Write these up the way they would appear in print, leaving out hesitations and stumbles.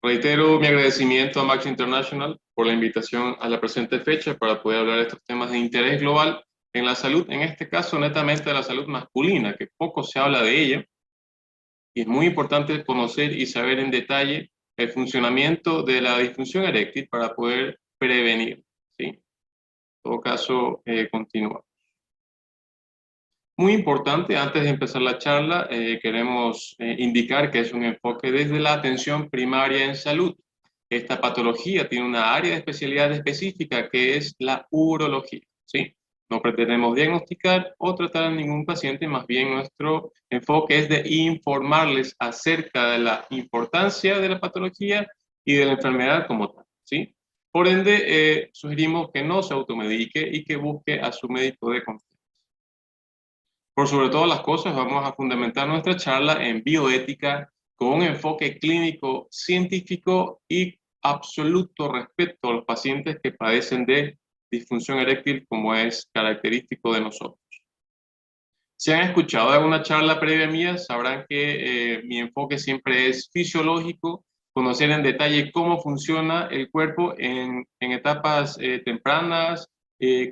Reitero mi agradecimiento a Max International por la invitación a la presente fecha para poder hablar de estos temas de interés global en la salud, en este caso netamente de la salud masculina, que poco se habla de ella, y es muy importante conocer y saber en detalle el funcionamiento de la disfunción eréctil para poder prevenir, ¿sí? En todo caso, continúa. Muy importante, antes de empezar la charla, queremos indicar que es un enfoque desde la atención primaria en salud. Esta patología tiene una área de especialidad específica que es la urología, ¿sí? No pretendemos diagnosticar o tratar a ningún paciente, más bien nuestro enfoque es de informarles acerca de la importancia de la patología y de la enfermedad como tal, ¿sí? Por ende, sugerimos que no se automedique y que busque a su médico de confianza. Por sobre todas las cosas, vamos a fundamentar nuestra charla en bioética con un enfoque clínico, científico y absoluto respeto a los pacientes que padecen de disfunción eréctil, como es característico de nosotros. Si han escuchado alguna charla previa mía, sabrán que mi enfoque siempre es fisiológico, conocer en detalle cómo funciona el cuerpo en etapas tempranas,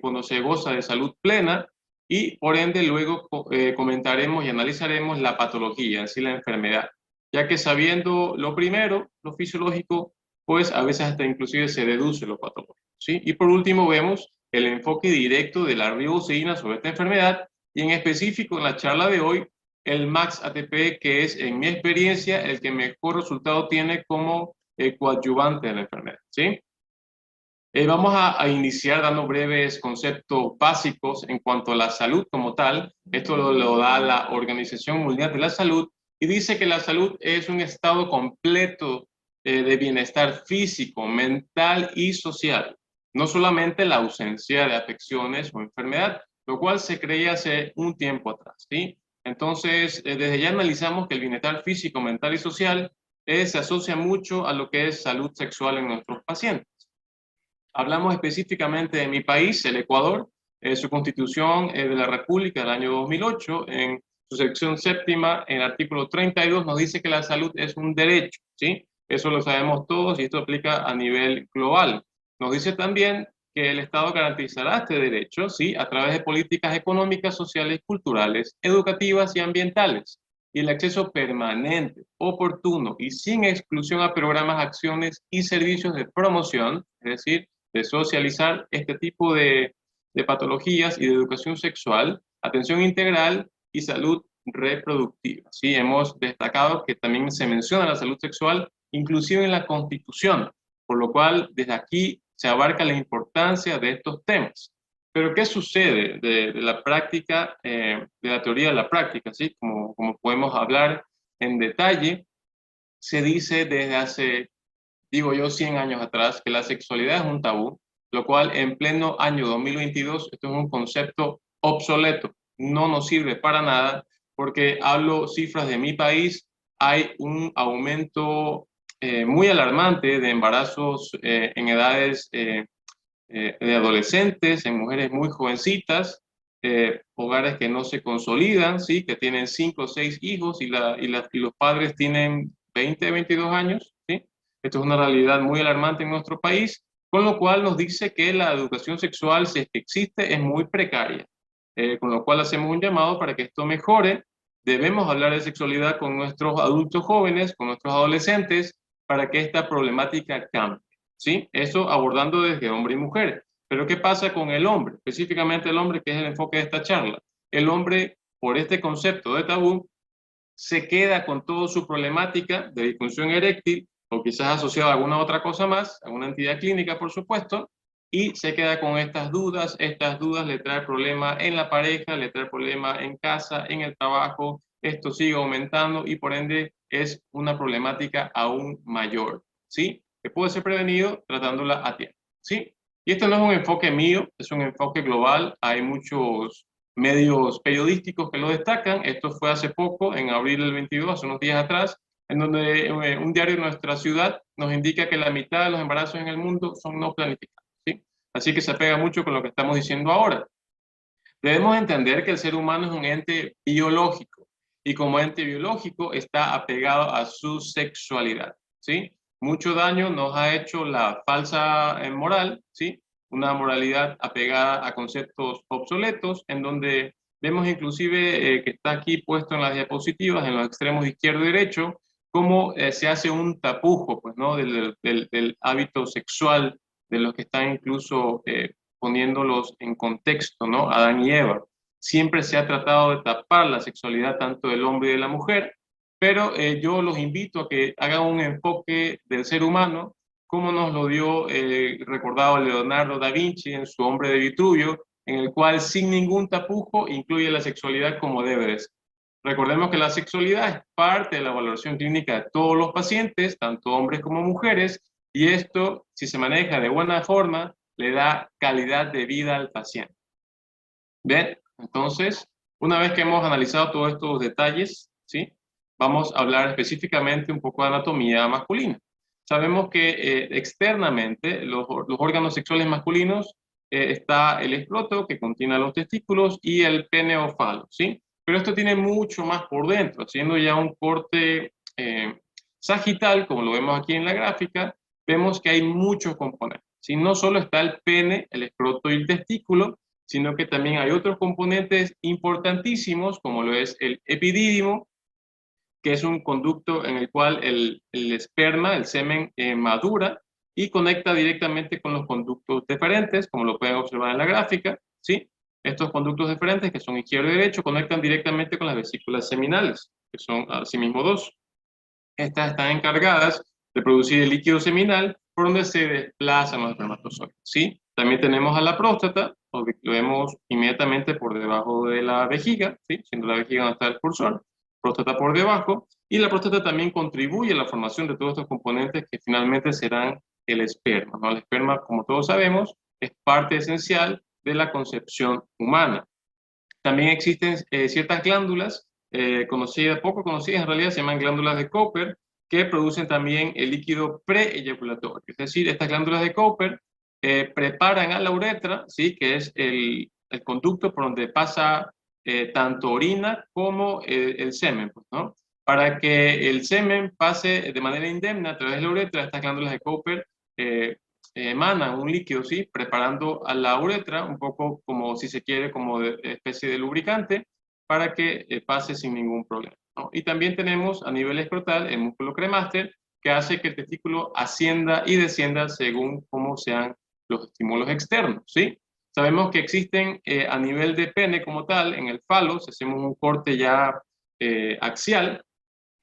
cuando se goza de salud plena, y por ende luego comentaremos y analizaremos la patología, así la enfermedad, ya que sabiendo lo primero, lo fisiológico, pues a veces hasta inclusive se deduce lo patológico, ¿sí? Y por último vemos el enfoque directo de la ribosina sobre esta enfermedad, y en específico en la charla de hoy, el Max ATP, que es en mi experiencia el que mejor resultado tiene como coadyuvante de la enfermedad, ¿sí? Vamos a iniciar dando breves conceptos básicos en cuanto a la salud como tal. Esto lo da la Organización Mundial de la Salud y dice que la salud es un estado completo de bienestar físico, mental y social. No solamente la ausencia de afecciones o enfermedad, lo cual se creía hace un tiempo atrás, ¿sí? Entonces, desde ya analizamos que el bienestar físico, mental y social se asocia mucho a lo que es salud sexual en nuestros pacientes. Hablamos específicamente de mi país, el Ecuador, su constitución de la República del año 2008, en su sección séptima, en el artículo 32, nos dice que la salud es un derecho, ¿sí? Eso lo sabemos todos y esto aplica a nivel global. Nos dice también que el Estado garantizará este derecho, ¿sí? A través de políticas económicas, sociales, culturales, educativas y ambientales. Y el acceso permanente, oportuno y sin exclusión a programas, acciones y servicios de promoción, es decir, de socializar este tipo de patologías y de educación sexual, atención integral y salud reproductiva. Sí, hemos destacado que también se menciona la salud sexual, inclusive en la Constitución, por lo cual desde aquí se abarca la importancia de estos temas. Pero ¿qué sucede de la práctica, de la teoría a la práctica? ¿Sí? Como podemos hablar en detalle, se dice desde hace, digo yo, 100 años atrás, que la sexualidad es un tabú, lo cual en pleno año 2022, esto es un concepto obsoleto, no nos sirve para nada, porque hablo cifras de mi país, hay un aumento muy alarmante de embarazos en edades de adolescentes, en mujeres muy jovencitas, hogares que no se consolidan, ¿sí? Que tienen 5 o 6 hijos y los padres tienen 20, 22 años, ¿sí? Esto es una realidad muy alarmante en nuestro país, con lo cual nos dice que la educación sexual, si es que existe, es muy precaria. Con lo cual hacemos un llamado para que esto mejore. Debemos hablar de sexualidad con nuestros adultos jóvenes, con nuestros adolescentes, para que esta problemática cambie, ¿sí? Eso abordando desde hombre y mujer. Pero ¿qué pasa con el hombre? Específicamente el hombre, que es el enfoque de esta charla. El hombre, por este concepto de tabú, se queda con toda su problemática de disfunción eréctil o quizás asociado a alguna otra cosa más, a una entidad clínica, por supuesto, y se queda con estas dudas le trae problemas en la pareja, le trae problemas en casa, en el trabajo, esto sigue aumentando y por ende es una problemática aún mayor, ¿sí? Que puede ser prevenido tratándola a tiempo, ¿sí? Y esto no es un enfoque mío, es un enfoque global, hay muchos medios periodísticos que lo destacan. Esto fue hace poco, en abril del 22, hace unos días atrás, en donde un diario de nuestra ciudad nos indica que la mitad de los embarazos en el mundo son no planificados, ¿sí? Así que se apega mucho con lo que estamos diciendo ahora. Debemos entender que el ser humano es un ente biológico y como ente biológico está apegado a su sexualidad, ¿sí? Mucho daño nos ha hecho la falsa moral, ¿sí? Una moralidad apegada a conceptos obsoletos, en donde vemos inclusive que está aquí puesto en las diapositivas, en los extremos izquierdo y derecho, cómo se hace un tapujo, pues, ¿no? Del hábito sexual de los que están incluso poniéndolos en contexto, ¿no? Adán y Eva. Siempre se ha tratado de tapar la sexualidad tanto del hombre y de la mujer, pero yo los invito a que hagan un enfoque del ser humano, como nos lo dio recordado Leonardo da Vinci en su Hombre de Vitruvio, en el cual sin ningún tapujo incluye la sexualidad como debe de ser. Recordemos que la sexualidad es parte de la valoración clínica de todos los pacientes, tanto hombres como mujeres, y esto, si se maneja de buena forma, le da calidad de vida al paciente. Bien, entonces, una vez que hemos analizado todos estos detalles, ¿sí? Vamos a hablar específicamente un poco de anatomía masculina. Sabemos que externamente los órganos sexuales masculinos está el escroto, que contiene los testículos, y el pene o falo, ¿sí? Pero esto tiene mucho más por dentro, haciendo ya un corte sagital, como lo vemos aquí en la gráfica, vemos que hay muchos componentes, ¿sí? No solo está el pene, el escroto y el testículo, sino que también hay otros componentes importantísimos, como lo es el epidídimo, que es un conducto en el cual el esperma, el semen, madura y conecta directamente con los conductos deferentes, como lo pueden observar en la gráfica, ¿sí? Estos conductos deferentes, que son izquierdo y derecho, conectan directamente con las vesículas seminales, que son asimismo dos. Estas están encargadas de producir el líquido seminal por donde se desplazan los espermatozoides, ¿sí? También tenemos a la próstata, lo vemos inmediatamente por debajo de la vejiga, ¿sí? Siendo la vejiga donde está el cursor, próstata por debajo, y la próstata también contribuye a la formación de todos estos componentes que finalmente serán el esperma, ¿no? El esperma, como todos sabemos, es parte esencial de la concepción humana. También existen ciertas glándulas conocidas, poco conocidas en realidad, se llaman glándulas de Cooper, que producen también el líquido preeyaculatorio. Es decir, estas glándulas de Cooper preparan a la uretra, ¿sí? Que es el conducto por donde pasa tanto orina como el semen, pues, ¿no? Para que el semen pase de manera indemne a través de la uretra, estas glándulas de Cooper emanan un líquido, ¿sí? Preparando a la uretra, un poco como, si se quiere, como de especie de lubricante, para que pase sin ningún problema, ¿no? Y también tenemos a nivel escrotal el músculo cremaster, que hace que el testículo ascienda y descienda según cómo sean los estímulos externos, ¿sí? Sabemos que existen a nivel de pene como tal, en el falo, si hacemos un corte ya axial,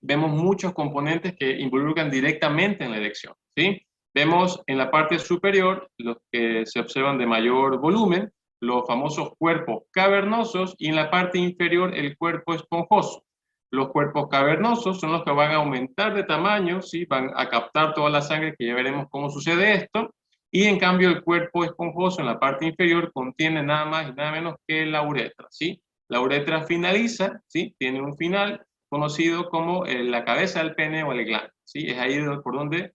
vemos muchos componentes que involucran directamente en la erección, ¿sí? Vemos en la parte superior los que se observan de mayor volumen, los famosos cuerpos cavernosos, y en la parte inferior el cuerpo esponjoso. Los cuerpos cavernosos son los que van a aumentar de tamaño, ¿sí? Van a captar toda la sangre, que ya veremos cómo sucede esto, y en cambio el cuerpo esponjoso en la parte inferior contiene nada más y nada menos que la uretra, ¿sí? La uretra finaliza, ¿sí? Tiene un final conocido como la cabeza del pene o el glande, ¿sí? Es ahí por donde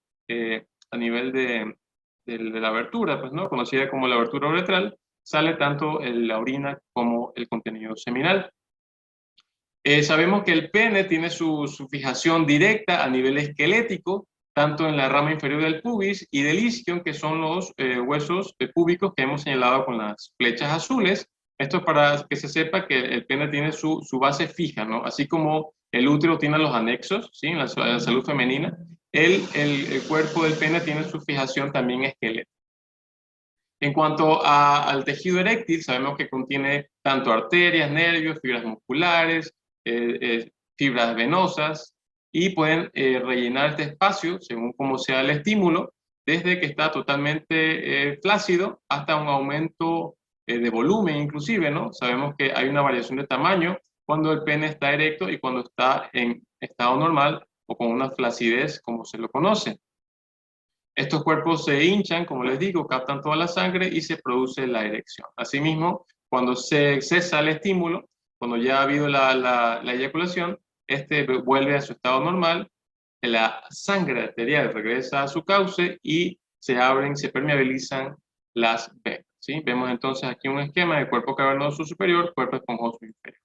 a nivel de la abertura, pues, ¿no? Conocida como la abertura uretral, sale tanto la orina como el contenido seminal. Sabemos que el pene tiene su fijación directa a nivel esquelético, tanto en la rama inferior del pubis y del isquion, que son los huesos púbicos que hemos señalado con las flechas azules. Esto es para que se sepa que el pene tiene su base fija, ¿no? Así como el útero tiene los anexos, ¿sí? En la salud femenina, el cuerpo del pene tiene su fijación también esquelética. En cuanto al tejido eréctil, sabemos que contiene tanto arterias, nervios, fibras musculares, fibras venosas, y pueden rellenar este espacio según cómo sea el estímulo, desde que está totalmente flácido hasta un aumento de volumen inclusive, ¿no? Sabemos que hay una variación de tamaño cuando el pene está erecto y cuando está en estado normal o con una flacidez como se lo conoce. Estos cuerpos se hinchan, como les digo, captan toda la sangre y se produce la erección. Asimismo, cuando se cesa el estímulo, cuando ya ha habido la eyaculación, este vuelve a su estado normal, la sangre arterial regresa a su cauce y se abren, se permeabilizan las venas, ¿sí? Vemos entonces aquí un esquema de cuerpo cavernoso superior, cuerpo esponjoso inferior.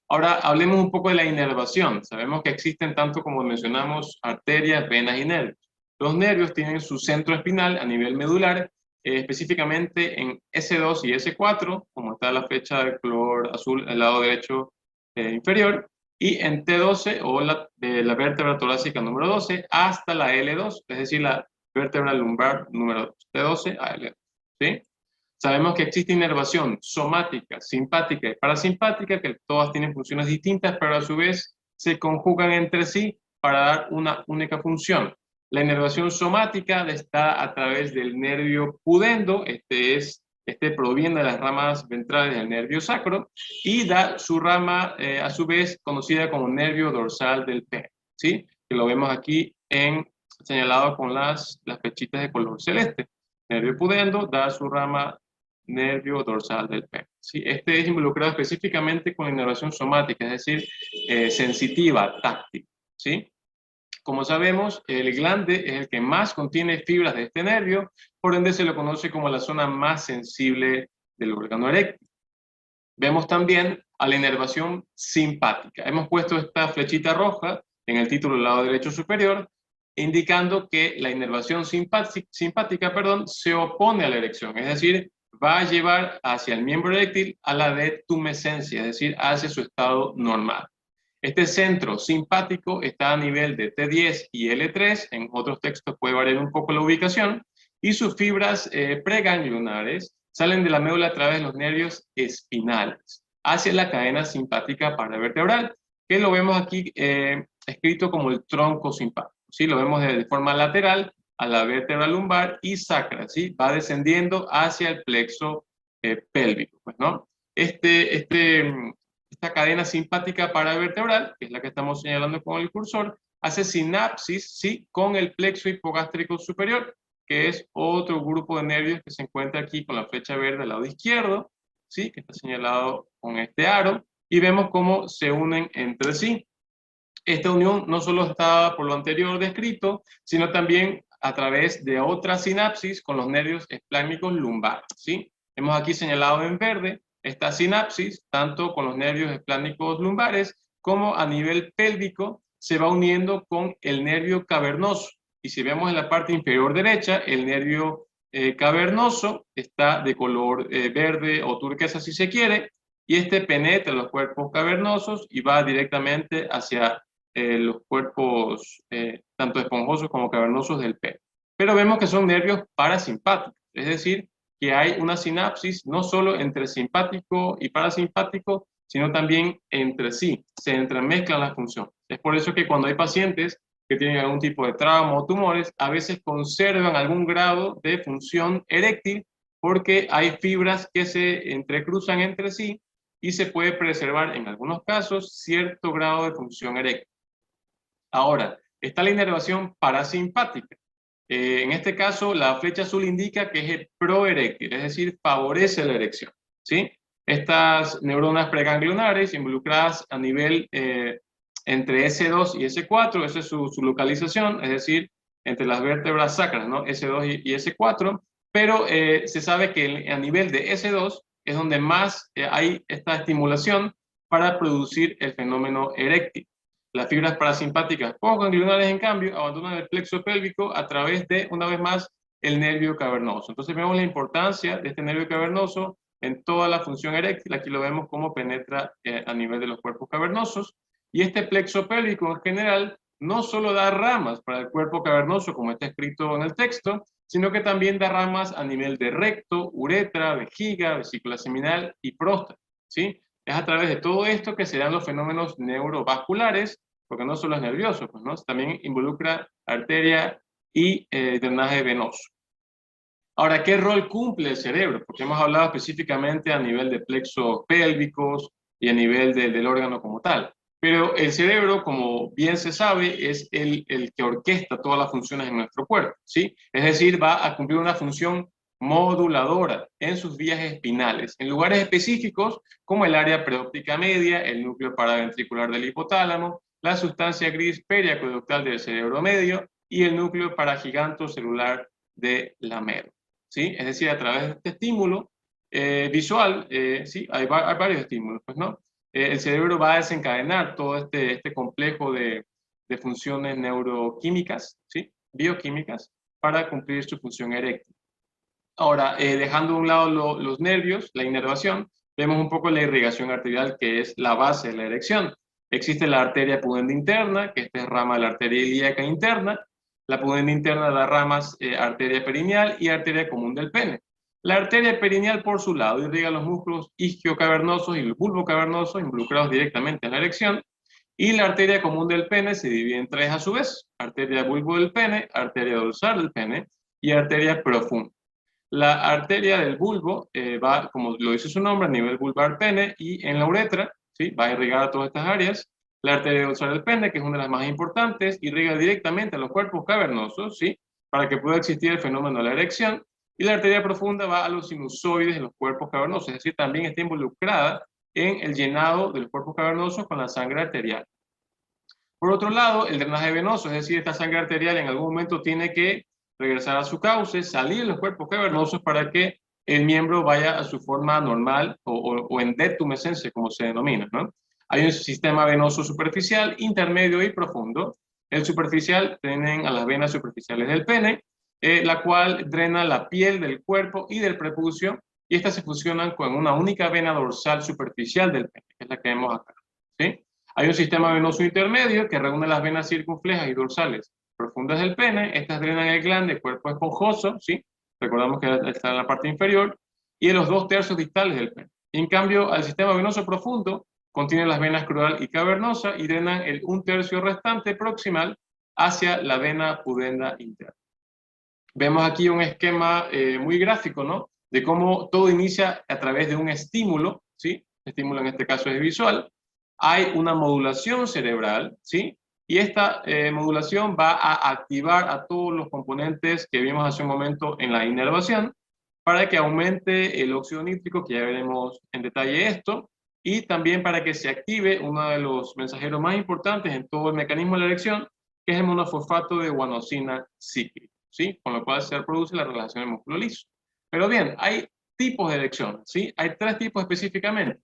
Ahora hablemos un poco de la inervación. Sabemos que existen tanto como mencionamos arterias, venas y nervios. Los nervios tienen su centro espinal a nivel medular, específicamente en S2 y S4, como está la flecha de color azul al lado derecho inferior, y en T12 o de la vértebra torácica número 12 hasta la L2, es decir, la vértebra lumbar número 2, T12 a L2. ¿Sí? Sabemos que existe inervación somática, simpática y parasimpática, que todas tienen funciones distintas, pero a su vez se conjugan entre sí para dar una única función. La inervación somática está a través del nervio pudendo, este proviene de las ramas ventrales del nervio sacro y da su rama, a su vez, conocida como nervio dorsal del pene, ¿sí? Que lo vemos aquí señalado con las flechitas de color celeste. Nervio pudendo da su rama nervio dorsal del pene. ¿Sí? Este es involucrado específicamente con la inervación somática, es decir, sensitiva, táctil. ¿Sí? Como sabemos, el glande es el que más contiene fibras de este nervio, por ende se lo conoce como la zona más sensible del órgano eréctil. Vemos también a la inervación simpática. Hemos puesto esta flechita roja en el título del lado derecho superior, indicando que la inervación simpática, se opone a la erección, es decir, va a llevar hacia el miembro eréctil a la detumescencia, es decir, hacia su estado normal. Este centro simpático está a nivel de T10 y L3, en otros textos puede variar un poco la ubicación, y sus fibras preganglionares salen de la médula a través de los nervios espinales hacia la cadena simpática paravertebral, que lo vemos aquí escrito como el tronco simpático. ¿Sí? Lo vemos de forma lateral a la vértebra lumbar y sacra, ¿sí? Va descendiendo hacia el plexo pélvico, pues, ¿no? Esta cadena simpática paravertebral, que es la que estamos señalando con el cursor, hace sinapsis, ¿sí? Con el plexo hipogástrico superior, que es otro grupo de nervios que se encuentra aquí con la flecha verde al lado izquierdo, ¿sí? Que está señalado con este aro, y vemos cómo se unen entre sí. Esta unión no solo está por lo anterior descrito, sino también a través de otra sinapsis con los nervios esplánicos lumbares, ¿sí? Hemos aquí señalado en verde esta sinapsis, tanto con los nervios esplánicos lumbares como a nivel pélvico, se va uniendo con el nervio cavernoso. Y si vemos en la parte inferior derecha, el nervio cavernoso está de color verde o turquesa si se quiere, y este penetra los cuerpos cavernosos y va directamente hacia los cuerpos tanto esponjosos como cavernosos del pene. Pero vemos que son nervios parasimpáticos, es decir, que hay una sinapsis no solo entre simpático y parasimpático, sino también entre sí, se entremezclan las funciones. Es por eso que cuando hay pacientes que tienen algún tipo de trauma o tumores, a veces conservan algún grado de función eréctil porque hay fibras que se entrecruzan entre sí y se puede preservar en algunos casos cierto grado de función eréctil. Ahora, está la inervación parasimpática. En este caso, la flecha azul indica que es el proeréctil, es decir, favorece la erección, ¿sí? Estas neuronas preganglionares involucradas a nivel entre S2 y S4, esa es su localización, es decir, entre las vértebras sacras, ¿no? S2 y S4, pero se sabe que a nivel de S2 es donde más hay esta estimulación para producir el fenómeno eréctil. Las fibras parasimpáticas poco ganglionares, en cambio, abandonan el plexo pélvico a través de, una vez más, el nervio cavernoso. Entonces vemos la importancia de este nervio cavernoso en toda la función eréctil. Aquí lo vemos cómo penetra a nivel de los cuerpos cavernosos. Y este plexo pélvico en general no solo da ramas para el cuerpo cavernoso, como está escrito en el texto, sino que también da ramas a nivel de recto, uretra, vejiga, vesícula seminal y próstata, ¿sí? Es a través de todo esto que se dan los fenómenos neurovasculares, porque no solo es nervioso, pues, ¿no? También involucra arteria y drenaje venoso. Ahora, ¿qué rol cumple el cerebro? Porque hemos hablado específicamente a nivel de plexos pélvicos y a nivel del órgano como tal. Pero el cerebro, como bien se sabe, es el que orquesta todas las funciones en nuestro cuerpo, ¿sí? Es decir, va a cumplir una función moduladora en sus vías espinales, en lugares específicos como el área preóptica media, el núcleo paraventricular del hipotálamo, la sustancia gris periacueductal del cerebro medio y el núcleo paragigantocelular de la médula, ¿sí? Es decir, a través de este estímulo visual, ¿sí? Hay varios estímulos, pues, ¿no? el cerebro va a desencadenar todo este complejo de funciones neuroquímicas, ¿sí? Bioquímicas, para cumplir su función eréctil. Ahora, dejando a un lado los nervios, la inervación, vemos un poco la irrigación arterial, que es la base de la erección. Existe la arteria pudenda interna, que esta es rama de la arteria ilíaca interna. La pudenda interna da ramas arteria perineal y arteria común del pene. La arteria perineal, por su lado, irriga los músculos isquiocavernosos y el bulbo cavernoso, involucrados directamente en la erección. Y la arteria común del pene se divide en tres a su vez: arteria bulbo del pene, arteria dorsal del pene y arteria profunda. La arteria del bulbo va, como lo dice su nombre, a nivel vulvar pene y en la uretra, ¿sí? Va a irrigar a todas estas áreas. La arteria dorsal del pene, que es una de las más importantes, irriga directamente a los cuerpos cavernosos, ¿sí? Para que pueda existir el fenómeno de la erección. Y la arteria profunda va a los sinusoides de los cuerpos cavernosos, es decir, también está involucrada en el llenado de los cuerpos cavernosos con la sangre arterial. Por otro lado, el drenaje venoso, es decir, esta sangre arterial en algún momento tiene que regresar a su cauce, salir de los cuerpos cavernosos para que el miembro vaya a su forma normal o en detumescencia, como se denomina, ¿no? Hay un sistema venoso superficial, intermedio y profundo. El superficial tienen a las venas superficiales del pene, la cual drena la piel del cuerpo y del prepucio, y estas se fusionan con una única vena dorsal superficial del pene, que es la que vemos acá, ¿sí? Hay un sistema venoso intermedio que reúne las venas circunflejas y dorsales profundas del pene. Estas drenan el glande, cuerpo esponjoso, ¿sí? Recordamos que está en la parte inferior, y en los 2/3 distales del pene. En cambio, el sistema venoso profundo contiene las venas crural y cavernosa y drenan el 1/3 restante proximal hacia la vena pudenda interna. Vemos aquí un esquema muy gráfico, ¿no? De cómo todo inicia a través de un estímulo, ¿sí? El estímulo en este caso es visual. Hay una modulación cerebral, ¿sí? Y esta modulación va a activar a todos los componentes que vimos hace un momento en la inervación para que aumente el óxido nítrico, que ya veremos en detalle esto, y también para que se active uno de los mensajeros más importantes en todo el mecanismo de la erección, que es el monofosfato de guanosina cíclica, ¿sí? Con lo cual se produce la relajación del músculo liso. Pero bien, hay tipos de erección, ¿sí? Hay 3 tipos específicamente.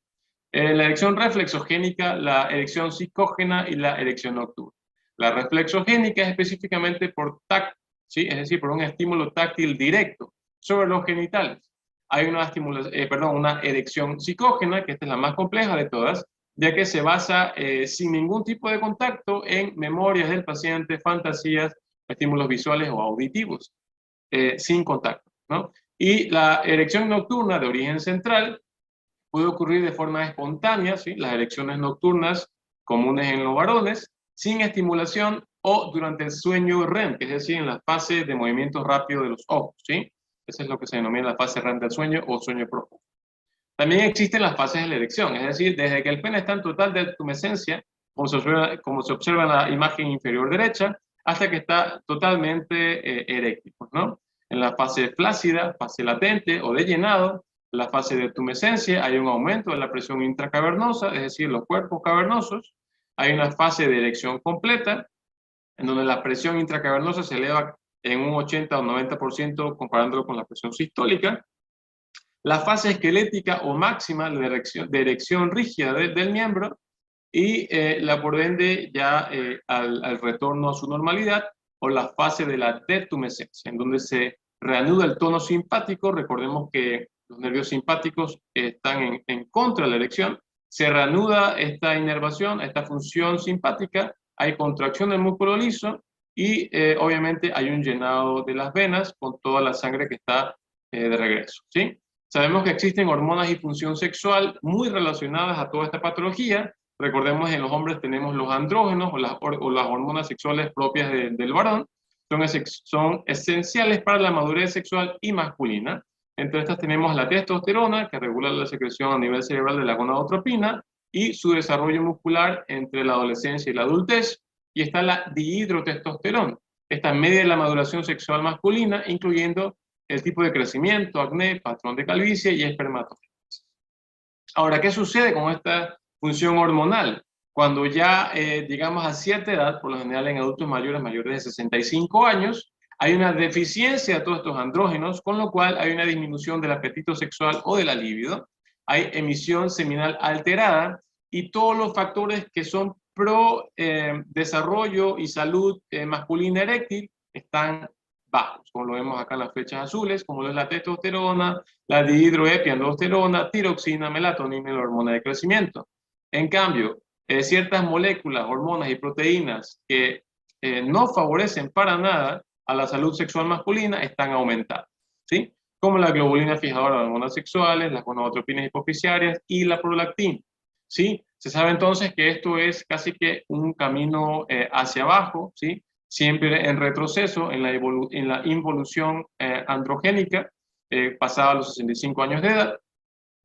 La erección reflexogénica, la erección psicógena y la erección nocturna. La reflexogénica es específicamente por tacto, ¿sí? Es decir, por un estímulo táctil directo sobre los genitales. Hay una erección psicógena, que esta es la más compleja de todas, ya que se basa sin ningún tipo de contacto en memorias del paciente, fantasías, estímulos visuales o auditivos, sin contacto, ¿no? Y la erección nocturna de origen central puede ocurrir de forma espontánea, ¿sí? Las erecciones nocturnas comunes en los varones, sin estimulación o durante el sueño REM, es decir, en la fase de movimiento rápido de los ojos, ¿sí? Esa es lo que se denomina la fase REM del sueño o sueño profundo. También existen las fases de la erección, es decir, desde que el pene está en total detumescencia, como se observa en la imagen inferior derecha, hasta que está totalmente eréctil, ¿no? En la fase flácida, fase latente o de llenado, la fase de tumescencia, hay un aumento de la presión intracavernosa, es decir, los cuerpos cavernosos. Hay una fase de erección completa, en donde la presión intracavernosa se eleva en un 80 o 90% comparándolo con la presión sistólica. La fase esquelética o máxima de erección rígida del miembro, y la por ende ya al retorno a su normalidad, o la fase de la detumescencia, en donde se reanuda el tono simpático. Recordemos que los nervios simpáticos están en contra de la erección. Se reanuda esta inervación, esta función simpática, hay contracción del músculo liso y obviamente hay un llenado de las venas con toda la sangre que está de regreso, ¿sí? Sabemos que existen hormonas y función sexual muy relacionadas a toda esta patología. Recordemos, en los hombres tenemos los andrógenos o las hormonas sexuales propias del varón. Son esenciales para la madurez sexual y masculina. Entre estas tenemos la testosterona, que regula la secreción a nivel cerebral de la gonadotropina y su desarrollo muscular entre la adolescencia y la adultez. Y está la dihidrotestosterona. Esta media la maduración sexual masculina, incluyendo el tipo de crecimiento, acné, patrón de calvicie y espermatogénesis. Ahora, ¿qué sucede con esta función hormonal? Cuando ya llegamos a cierta edad, por lo general en adultos mayores de 65 años, hay una deficiencia de todos estos andrógenos, con lo cual hay una disminución del apetito sexual o de la libido. Hay emisión seminal alterada y todos los factores que son pro desarrollo y salud masculina eréctil están bajos, como lo vemos acá en las flechas azules, como lo es la testosterona, la dihidroepiandrosterona, tiroxina, melatonina y la hormona de crecimiento. En cambio, ciertas moléculas, hormonas y proteínas que no favorecen para nada a la salud sexual masculina están aumentadas, ¿sí? Como la globulina fijadora de hormonas sexuales, las gonadotropinas hipofisiarias y la prolactina, ¿sí? Se sabe entonces que esto es casi que un camino hacia abajo, ¿sí? Siempre en retroceso en la involución androgénica pasada los 65 años de edad.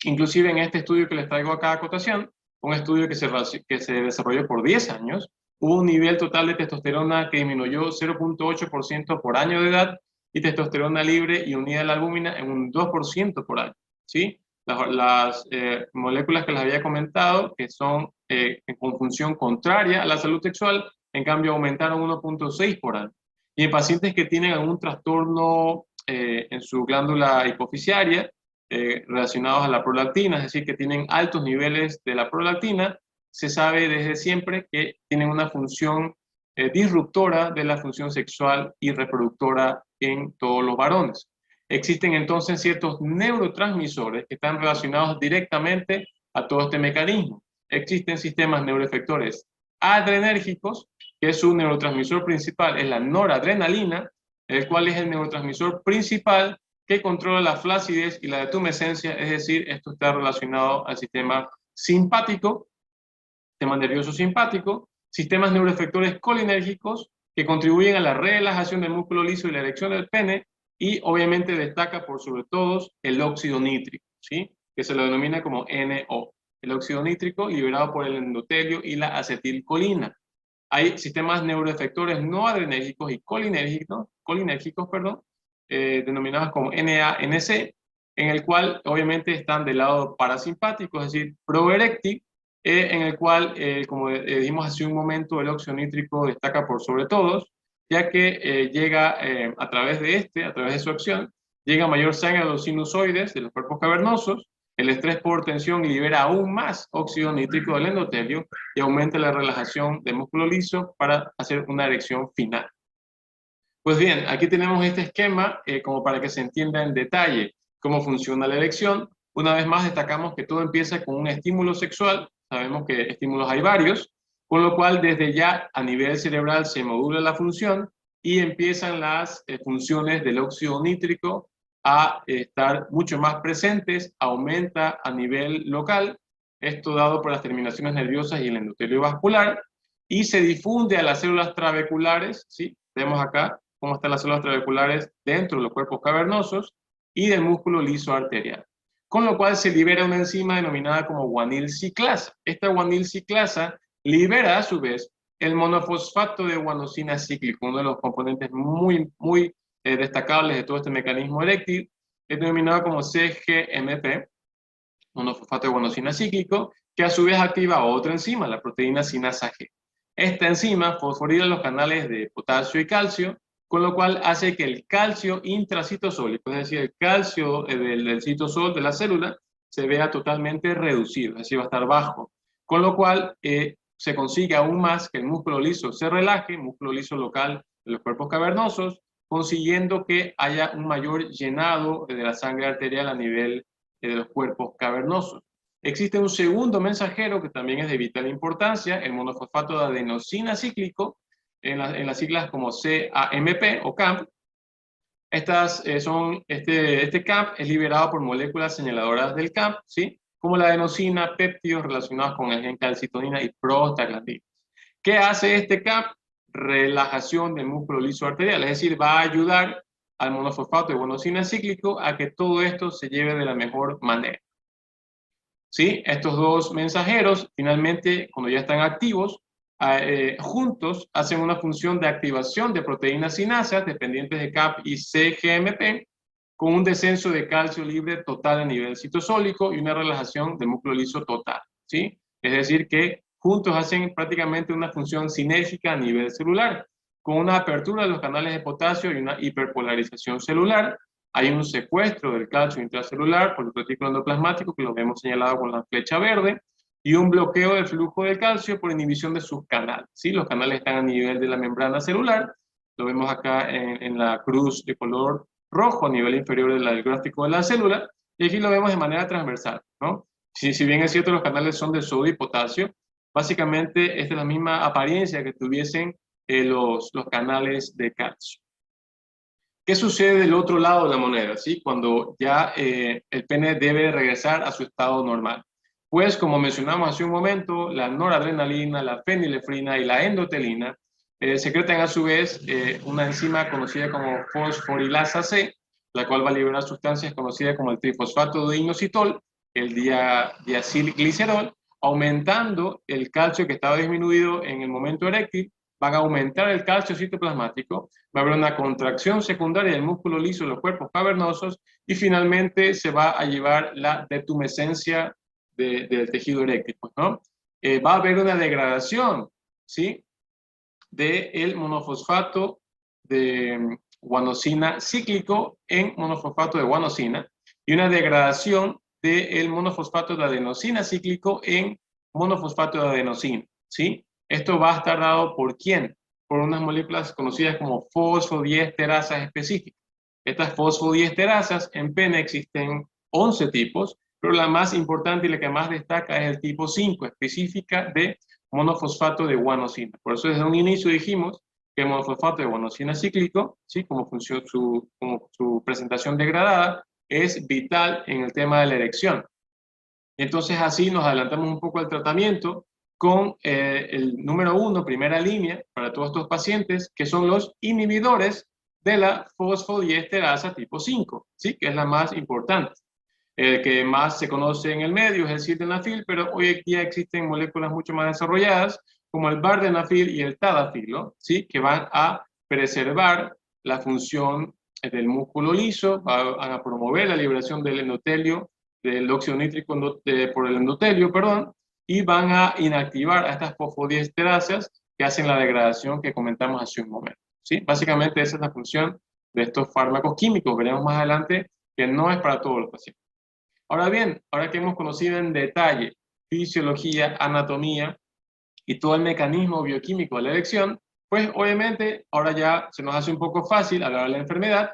Inclusive en este estudio que les traigo acá a cotación, un estudio que se desarrolló por 10 años, hubo un nivel total de testosterona que disminuyó 0.8% por año de edad y testosterona libre y unida a la albúmina en un 2% por año, ¿sí? Las moléculas que les había comentado, que son con función contraria a la salud sexual, en cambio aumentaron 1.6 por año. Y en pacientes que tienen algún trastorno en su glándula hipofisiaria, relacionados a la prolactina, es decir, que tienen altos niveles de la prolactina, se sabe desde siempre que tienen una función disruptora de la función sexual y reproductora en todos los varones. Existen entonces ciertos neurotransmisores que están relacionados directamente a todo este mecanismo. Existen sistemas neuroefectores adrenérgicos, que su neurotransmisor principal es la noradrenalina, el cual es el neurotransmisor principal que controla la flacidez y la detumescencia, es decir, esto está relacionado al sistema simpático, sistema nervioso simpático, sistemas neuroefectores colinérgicos que contribuyen a la relajación del músculo liso y la erección del pene, y obviamente destaca por sobre todo el óxido nítrico, ¿sí? Que se lo denomina como NO, el óxido nítrico liberado por el endotelio y la acetilcolina. Hay sistemas neuroefectores no adrenérgicos y colinérgicos, denominados como NA-NC, en el cual obviamente están del lado parasimpático, es decir, proeréctil, en el cual, como dijimos hace un momento, el óxido nítrico destaca por sobre todos, ya que llega a través de su acción, llega mayor sangre a los sinusoides de los cuerpos cavernosos, el estrés por tensión libera aún más óxido nítrico del endotelio y aumenta la relajación del músculo liso para hacer una erección final. Pues bien, aquí tenemos este esquema como para que se entienda en detalle cómo funciona la erección. Una vez más destacamos que todo empieza con un estímulo sexual, sabemos que estímulos hay varios, con lo cual desde ya a nivel cerebral se modula la función y empiezan las funciones del óxido nítrico a estar mucho más presentes, aumenta a nivel local, esto dado por las terminaciones nerviosas y el endotelio vascular, y se difunde a las células trabeculares, ¿sí? Vemos acá cómo están las células trabeculares dentro de los cuerpos cavernosos y del músculo liso arterial. Con lo cual se libera una enzima denominada como guanil ciclasa. Esta guanil ciclasa libera a su vez el monofosfato de guanosina cíclico, uno de los componentes muy destacables de todo este mecanismo eréctil, es denominado como CGMP, monofosfato de guanosina cíclico, que a su vez activa otra enzima, la proteína sinasa G. Esta enzima fosforila los canales de potasio y calcio, con lo cual hace que el calcio intracitosólico, es decir, el calcio del citosol de la célula, se vea totalmente reducido, es decir, va a estar bajo. Con lo cual se consigue aún más que el músculo liso se relaje, músculo liso local de los cuerpos cavernosos, consiguiendo que haya un mayor llenado de la sangre arterial a nivel de los cuerpos cavernosos. Existe un segundo mensajero que también es de vital importancia, el monofosfato de adenosina cíclico, en las siglas como CAMP o CAMP. Este CAMP es liberado por moléculas señaladoras del CAMP, ¿sí? Como la adenosina, péptidos relacionados con el gen calcitonina y prostaglandinas. ¿Qué hace este CAMP? Relajación del músculo liso arterial, es decir, va a ayudar al monofosfato de guanosina cíclico a que todo esto se lleve de la mejor manera. ¿Sí? Estos dos mensajeros, finalmente, cuando ya están activos, juntos hacen una función de activación de proteínas sinasas dependientes de CAP y CGMP, con un descenso de calcio libre total a nivel citosólico y una relajación del músculo liso total, ¿sí? Es decir, que juntos hacen prácticamente una función sinérgica a nivel celular, con una apertura de los canales de potasio y una hiperpolarización celular. Hay un secuestro del calcio intracelular por el retículo endoplasmático, que lo vemos señalado con la flecha verde, y un bloqueo del flujo de calcio por inhibición de sus canales, ¿sí? Los canales están a nivel de la membrana celular, lo vemos acá en la cruz de color rojo a nivel inferior del gráfico de la célula, y aquí lo vemos de manera transversal, ¿no? Si bien es cierto los canales son de sodio y potasio, básicamente esta es la misma apariencia que tuviesen los canales de calcio. ¿Qué sucede del otro lado de la moneda, ¿sí? Cuando ya el pene debe regresar a su estado normal? Pues, como mencionamos hace un momento, la noradrenalina, la fenilefrina y la endotelina secretan a su vez una enzima conocida como fosforilasa C, la cual va a liberar sustancias conocidas como el trifosfato de inositol, el diacilglicerol, aumentando el calcio que estaba disminuido en el momento eréctil. Van a aumentar el calcio citoplasmático, va a haber una contracción secundaria del músculo liso de los cuerpos cavernosos y finalmente se va a llevar la detumescencia del tejido eréctil, ¿no? Va a haber una degradación, ¿sí?, del monofosfato de guanosina cíclico en monofosfato de guanosina y una degradación del monofosfato de adenosina cíclico en monofosfato de adenosina, ¿sí? Esto va a estar dado ¿por quién? Por unas moléculas conocidas como fosfodiesterasas específicas. Estas fosfodiesterasas en pene existen 11 tipos, pero la más importante y la que más destaca es el tipo 5, específica de monofosfato de guanosina. Por eso desde un inicio dijimos que el monofosfato de guanosina cíclico, ¿sí?, como su presentación degradada, es vital en el tema de la erección. Entonces así nos adelantamos un poco al tratamiento con el número 1, primera línea, para todos estos pacientes, que son los inhibidores de la fosfodiesterasa tipo 5, ¿sí?, que es la más importante. El que más se conoce en el medio es el sildenafil, pero hoy en día existen moléculas mucho más desarrolladas, como el vardenafil y el tadafil, ¿sí?, que van a preservar la función del músculo liso, van a promover la liberación del endotelio, del óxido nítrico por el endotelio, perdón, y van a inactivar a estas fosfodiesterasas que hacen la degradación que comentamos hace un momento, ¿sí? Básicamente esa es la función de estos fármacos químicos. Veremos más adelante que no es para todos los pacientes. Ahora bien, ahora que hemos conocido en detalle fisiología, anatomía y todo el mecanismo bioquímico de la erección, pues obviamente ahora ya se nos hace un poco fácil hablar de la enfermedad,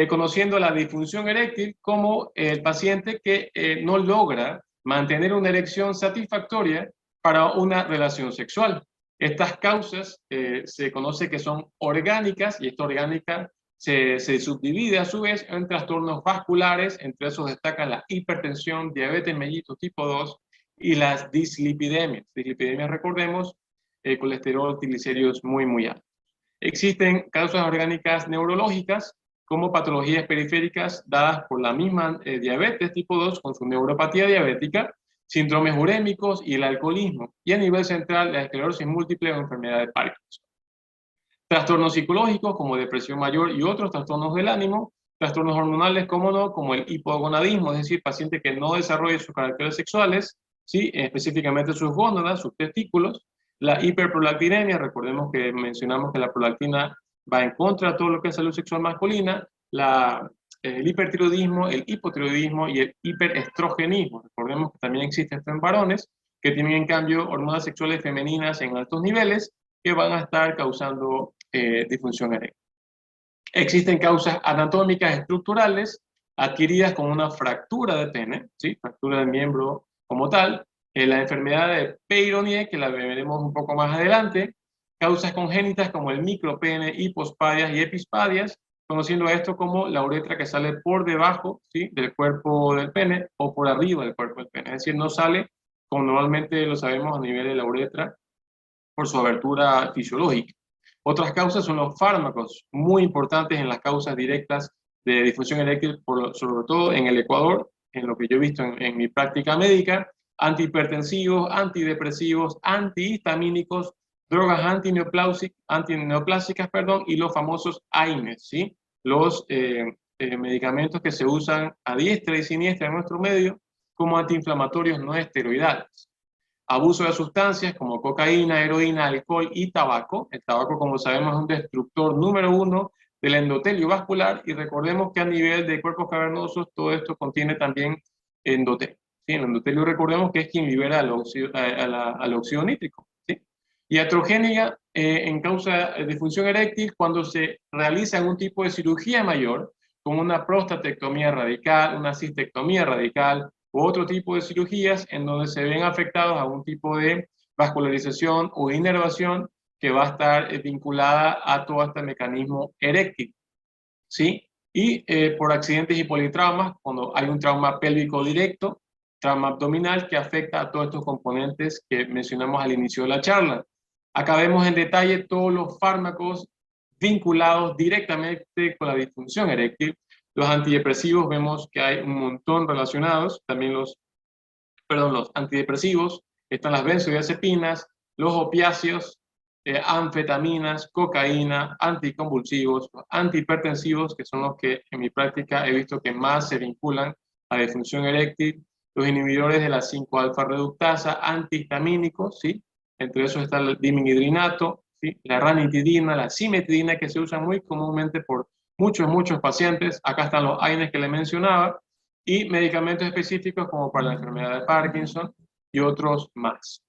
conociendo la disfunción eréctil como el paciente que no logra mantener una erección satisfactoria para una relación sexual. Estas causas se conoce que son orgánicas, y esta orgánica se subdivide a su vez en trastornos vasculares, entre esos destacan la hipertensión, diabetes mellitus tipo 2 y las dislipidemias. Dislipidemias, recordemos, colesterol, triglicéridos muy altos. Existen causas orgánicas neurológicas como patologías periféricas dadas por la misma diabetes tipo 2 con su neuropatía diabética, síndromes urémicos y el alcoholismo, y a nivel central la esclerosis múltiple o enfermedad de Parkinson. Trastornos psicológicos como depresión mayor y otros trastornos del ánimo, trastornos hormonales, como no, como el hipogonadismo, es decir, paciente que no desarrolla sus caracteres sexuales, ¿sí?, específicamente sus gónadas, sus testículos, la hiperprolactinemia, recordemos que mencionamos que la prolactina va en contra de todo lo que es salud sexual masculina, el hipertiroidismo, el hipotiroidismo y el hiperestrogenismo. Recordemos que también existe esto en varones, que tienen en cambio hormonas sexuales femeninas en altos niveles, que van a estar causando disfunción eréctil. Existen causas anatómicas estructurales adquiridas con una fractura de pene, ¿sí?, fractura del miembro como tal, la enfermedad de Peyronie, que la veremos un poco más adelante, causas congénitas como el micropene, hipospadias y epispadias, conociendo esto como la uretra que sale por debajo, ¿sí?, del cuerpo del pene o por arriba del cuerpo del pene, es decir, no sale como normalmente lo sabemos a nivel de la uretra por su abertura fisiológica. Otras causas son los fármacos, muy importantes en las causas directas de disfunción eréctil, sobre todo en el Ecuador, en lo que yo he visto en mi práctica médica, antihipertensivos, antidepresivos, antihistamínicos, drogas antineoplásicas, y los famosos AINES, ¿sí?, los medicamentos que se usan a diestra y siniestra en nuestro medio como antiinflamatorios no esteroidales. Abuso de sustancias como cocaína, heroína, alcohol y tabaco. El tabaco, como sabemos, es un destructor número 1 del endotelio vascular, y recordemos que a nivel de cuerpos cavernosos todo esto contiene también endotelio. ¿sí? El endotelio, recordemos que es quien libera al óxido nítrico, ¿sí? Y iatrogénica en causa de disfunción eréctil cuando se realiza algún tipo de cirugía mayor, como una prostatectomía radical, una cistectomía radical, u otro tipo de cirugías en donde se ven afectados a algún tipo de vascularización o inervación que va a estar vinculada a todo este mecanismo eréctil, ¿sí? Y por accidentes y politraumas, cuando hay un trauma pélvico directo, trauma abdominal que afecta a todos estos componentes que mencionamos al inicio de la charla. Acá vemos en detalle todos los fármacos vinculados directamente con la disfunción eréctil. Los antidepresivos vemos que hay un montón relacionados, también los antidepresivos, están las benzodiazepinas, los opiáceos, anfetaminas, cocaína, anticonvulsivos, antihipertensivos, que son los que en mi práctica he visto que más se vinculan a disfunción eréctil, los inhibidores de la 5-alfa reductasa, antihistamínicos, ¿sí? Entre esos está el dimenhidrinato, ¿sí? La ranitidina, la cimetidina, que se usan muy comúnmente por muchos pacientes. Acá están los AINES que le mencionaba, y medicamentos específicos como para la enfermedad de Parkinson y otros más.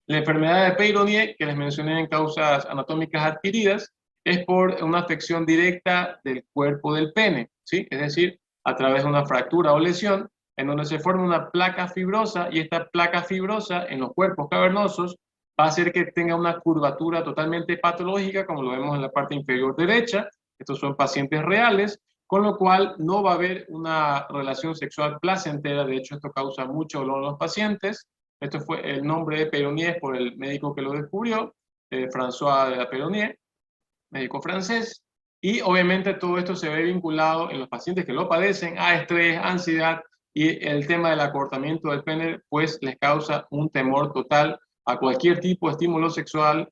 La enfermedad de Peyronie, que les mencioné en causas anatómicas adquiridas, es por una afección directa del cuerpo del pene, ¿sí? Es decir, a través de una fractura o lesión, en donde se forma una placa fibrosa, y esta placa fibrosa en los cuerpos cavernosos va a hacer que tenga una curvatura totalmente patológica, como lo vemos en la parte inferior derecha. Estos son pacientes reales, con lo cual no va a haber una relación sexual placentera. De hecho, esto causa mucho dolor a los pacientes. Esto fue el nombre de Peyronie por el médico que lo descubrió, François de la Peyronie, médico francés. Y obviamente todo esto se ve vinculado en los pacientes que lo padecen a estrés, ansiedad, y el tema del acortamiento del pene pues les causa un temor total a cualquier tipo de estímulo sexual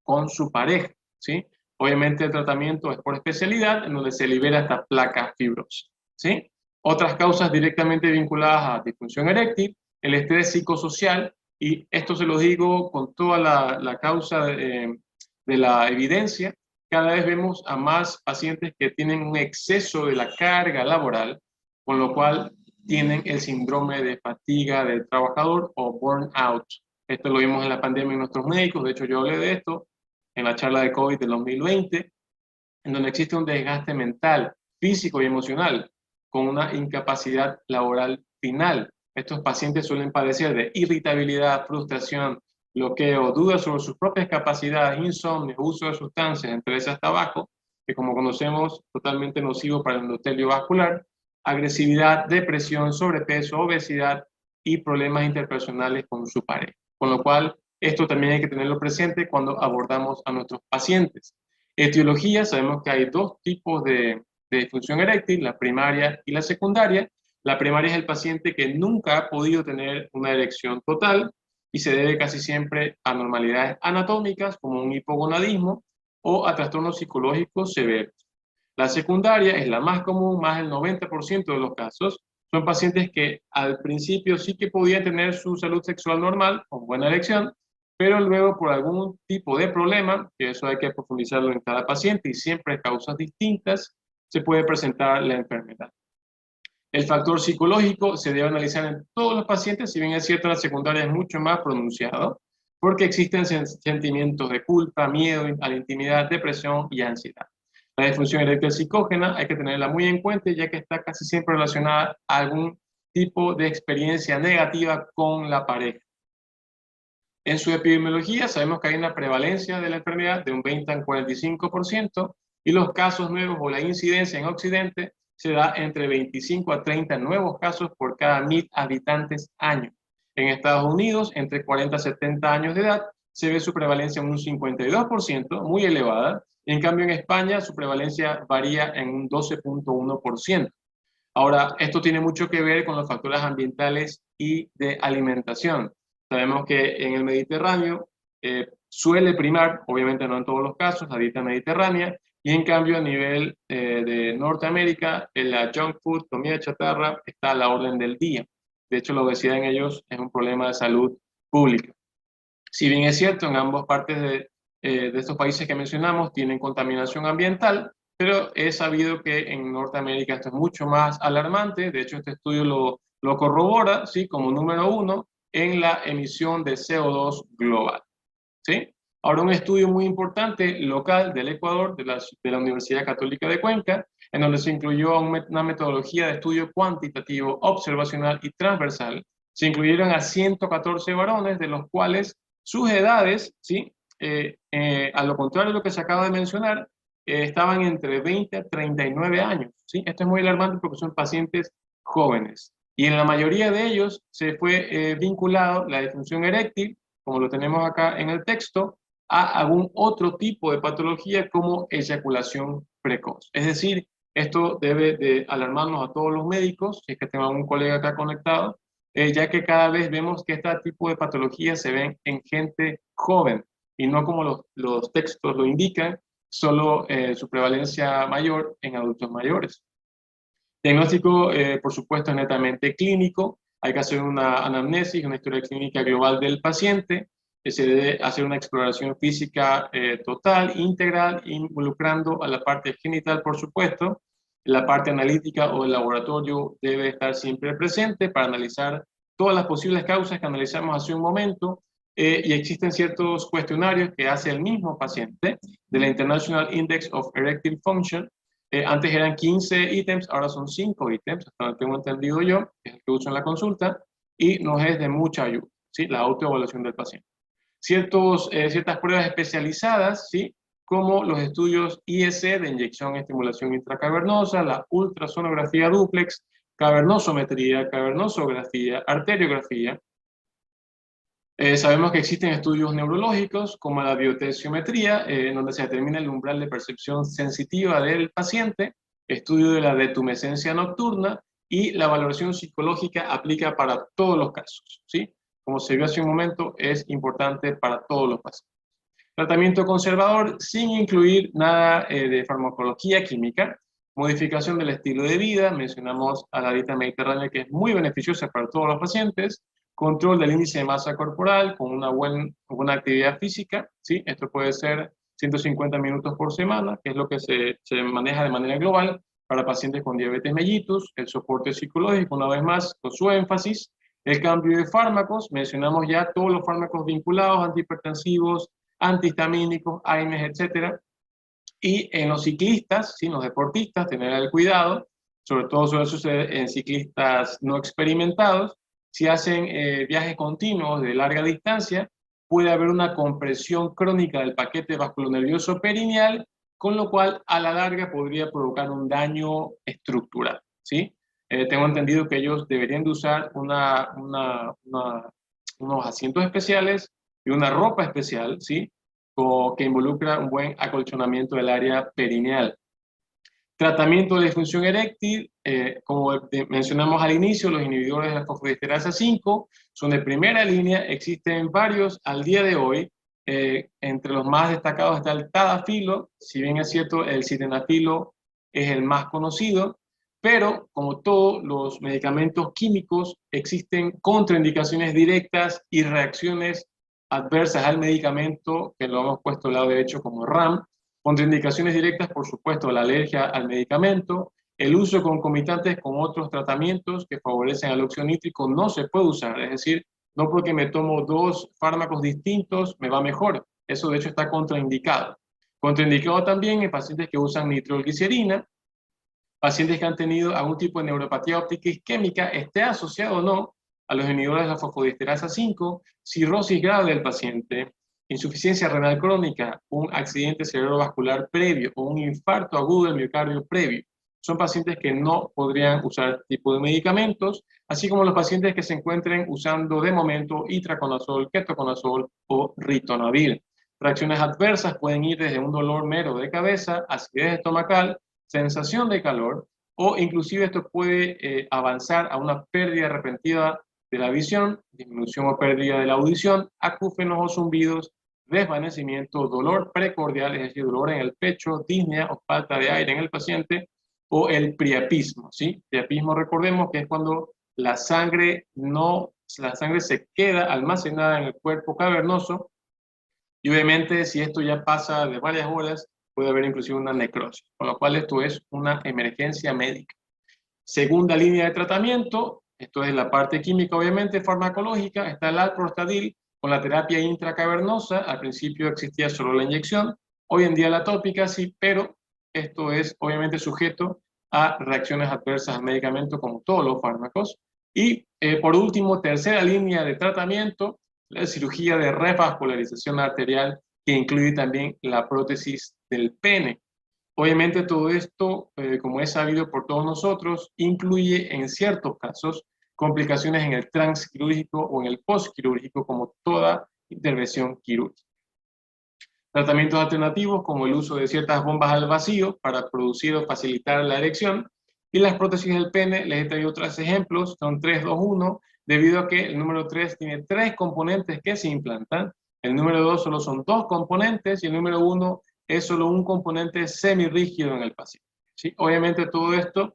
con su pareja, ¿sí? Obviamente el tratamiento es por especialidad, en donde se libera esta placa fibrosa, ¿sí? Otras causas directamente vinculadas a disfunción eréctil, el estrés psicosocial, y esto se lo digo con toda la causa de la evidencia. Cada vez vemos a más pacientes que tienen un exceso de la carga laboral, con lo cual tienen el síndrome de fatiga del trabajador o burnout. Esto lo vimos en la pandemia en nuestros médicos. De hecho, yo hablé de esto en la charla de COVID del 2020, en donde existe un desgaste mental, físico y emocional, con una incapacidad laboral final. Estos pacientes suelen padecer de irritabilidad, frustración, bloqueo, dudas sobre sus propias capacidades, insomnio, uso de sustancias, entre esas tabaco, que como conocemos, totalmente nocivo para el endotelio vascular, agresividad, depresión, sobrepeso, obesidad y problemas interpersonales con su pareja. Con lo cual, esto también hay que tenerlo presente cuando abordamos a nuestros pacientes. Etiología, sabemos que hay dos tipos de disfunción eréctil, la primaria y la secundaria. La primaria es el paciente que nunca ha podido tener una erección total y se debe casi siempre a anormalidades anatómicas como un hipogonadismo o a trastornos psicológicos severos. La secundaria es la más común, más del 90% de los casos. Son pacientes que al principio sí que podían tener su salud sexual normal, con buena erección, pero luego por algún tipo de problema, que eso hay que profundizarlo en cada paciente y siempre causas distintas, se puede presentar la enfermedad. El factor psicológico se debe analizar en todos los pacientes, si bien es cierto la secundaria es mucho más pronunciado, porque existen sentimientos de culpa, miedo a la intimidad, depresión y ansiedad. La disfunción eréctil psicógena hay que tenerla muy en cuenta, ya que está casi siempre relacionada a algún tipo de experiencia negativa con la pareja. En su epidemiología sabemos que hay una prevalencia de la enfermedad de un 20 al 45%, y los casos nuevos o la incidencia en Occidente se da entre 25 a 30 nuevos casos por cada 1.000 habitantes año. En Estados Unidos, entre 40 a 70 años de edad, se ve su prevalencia en un 52%, muy elevada. En cambio, en España, su prevalencia varía en un 12.1%. Ahora, esto tiene mucho que ver con los factores ambientales y de alimentación. Sabemos que en el Mediterráneo suele primar, obviamente no en todos los casos, la dieta mediterránea, y en cambio a nivel de Norteamérica, la junk food, comida chatarra, está a la orden del día. De hecho, la obesidad en ellos es un problema de salud pública. Si bien es cierto, en ambas partes de estos países que mencionamos tienen contaminación ambiental, pero es sabido que en Norteamérica esto es mucho más alarmante. De hecho, este estudio lo lo corrobora, ¿sí? Como número 1 en la emisión de CO2 global, ¿sí? Ahora, un estudio muy importante local del Ecuador, de la Universidad Católica de Cuenca, en donde se incluyó una metodología de estudio cuantitativo, observacional y transversal. Se incluyeron a 114 varones, de los cuales sus edades, ¿sí? A lo contrario de lo que se acaba de mencionar, estaban entre 20 a 39 años, ¿sí? Esto es muy alarmante porque son pacientes jóvenes. Y en la mayoría de ellos se fue vinculado la disfunción eréctil, como lo tenemos acá en el texto, a algún otro tipo de patología como eyaculación precoz. Es decir, esto debe de alarmarnos a todos los médicos, si es que tengo algún colega acá conectado, ya que cada vez vemos que este tipo de patologías se ven en gente joven y no como los textos lo indican, solo su prevalencia mayor en adultos mayores. Diagnóstico, por supuesto, es netamente clínico. Hay que hacer una anamnesis, una historia clínica global del paciente. Se debe hacer una exploración física total, integral, involucrando a la parte genital, por supuesto. La parte analítica o el laboratorio debe estar siempre presente para analizar todas las posibles causas que analizamos hace un momento. Y existen ciertos cuestionarios que hace el mismo paciente de la International Index of Erectile Function. Antes eran 15 ítems, ahora son 5 ítems, hasta donde tengo entendido yo, que es el que uso en la consulta, y nos es de mucha ayuda, ¿sí? La autoevaluación del paciente. Ciertas pruebas especializadas, ¿sí? Como los estudios IEC de inyección y estimulación intracavernosa, la ultrasonografía dúplex, cavernosometría, cavernosografía, arteriografía. Sabemos que existen estudios neurológicos como la biotensiometría, en donde se determina el umbral de percepción sensitiva del paciente, estudio de la detumescencia nocturna y la valoración psicológica aplica para todos los casos, ¿sí? Como se vio hace un momento, es importante para todos los pacientes. Tratamiento conservador sin incluir nada de farmacología química, modificación del estilo de vida, mencionamos a la dieta mediterránea que es muy beneficiosa para todos los pacientes, control del índice de masa corporal con una buena actividad física, ¿sí? Esto puede ser 150 minutos por semana, que es lo que se maneja de manera global para pacientes con diabetes mellitus, el soporte psicológico, una vez más, con su énfasis, el cambio de fármacos, mencionamos ya todos los fármacos vinculados, antihipertensivos, antihistamínicos, AINES, etcétera. Y en los ciclistas, ¿sí? Los deportistas, tener el cuidado, sobre todo suele suceder en ciclistas no experimentados. Si hacen viajes continuos de larga distancia, puede haber una compresión crónica del paquete vasculonervioso perineal, con lo cual a la larga podría provocar un daño estructural, ¿sí? Tengo entendido que ellos deberían de usar unos asientos especiales y una ropa especial, ¿sí? Que involucra un buen acolchonamiento del área perineal. Tratamiento de disfunción eréctil, como mencionamos al inicio, los inhibidores de la fosfodiesterasa 5 son de primera línea, existen varios al día de hoy. Entre los más destacados está el tadalafilo, si bien es cierto, el sildenafilo es el más conocido, pero como todos los medicamentos químicos, existen contraindicaciones directas y reacciones adversas al medicamento, que lo hemos puesto al lado derecho como RAM. Contraindicaciones directas, por supuesto, la alergia al medicamento, el uso concomitante con otros tratamientos que favorecen al óxido nítrico no se puede usar, es decir, no porque me tomo 2 fármacos distintos me va mejor, eso de hecho está contraindicado. Contraindicado también en pacientes que usan nitroglicerina, pacientes que han tenido algún tipo de neuropatía óptica isquémica, esté asociado o no a los inhibidores de la fosfodiesterasa 5, cirrosis grave del paciente, insuficiencia renal crónica, un accidente cerebrovascular previo o un infarto agudo del miocardio previo. Son pacientes que no podrían usar este tipo de medicamentos, así como los pacientes que se encuentren usando de momento itraconazol, ketoconazol o ritonavir. Reacciones adversas pueden ir desde un dolor mero de cabeza, acidez estomacal, sensación de calor, o inclusive esto puede avanzar a una pérdida repentina de la visión, disminución o pérdida de la audición, acúfenos o zumbidos, desvanecimiento, dolor precordial, es decir, dolor en el pecho, disnea o falta de aire en el paciente, o el priapismo, ¿sí? Priapismo, recordemos que es cuando la sangre se queda almacenada en el cuerpo cavernoso, y obviamente si esto ya pasa de varias horas, puede haber inclusive una necrosis, con lo cual esto es una emergencia médica. Segunda línea de tratamiento, Esto es la parte química, obviamente, farmacológica. Está el alprostadil con la terapia intracavernosa. Al principio existía solo la inyección, hoy en día la tópica, sí, pero esto es obviamente sujeto a reacciones adversas al medicamento como todos los fármacos. Y por último, tercera línea de tratamiento, la cirugía de revascularización arterial, que incluye también la prótesis del pene. Obviamente todo esto, como es sabido por todos nosotros, incluye en ciertos casos complicaciones en el transquirúrgico o en el postquirúrgico, como toda intervención quirúrgica. Tratamientos alternativos como el uso de ciertas bombas al vacío para producir o facilitar la erección, y las prótesis del pene, les he traído otros ejemplos, son 3, 2, 1, debido a que el número 3 tiene 3 componentes que se implantan, el número 2 solo son 2 componentes y el número 1 es solo un componente semirrígido en el paciente. ¿Sí? Obviamente todo esto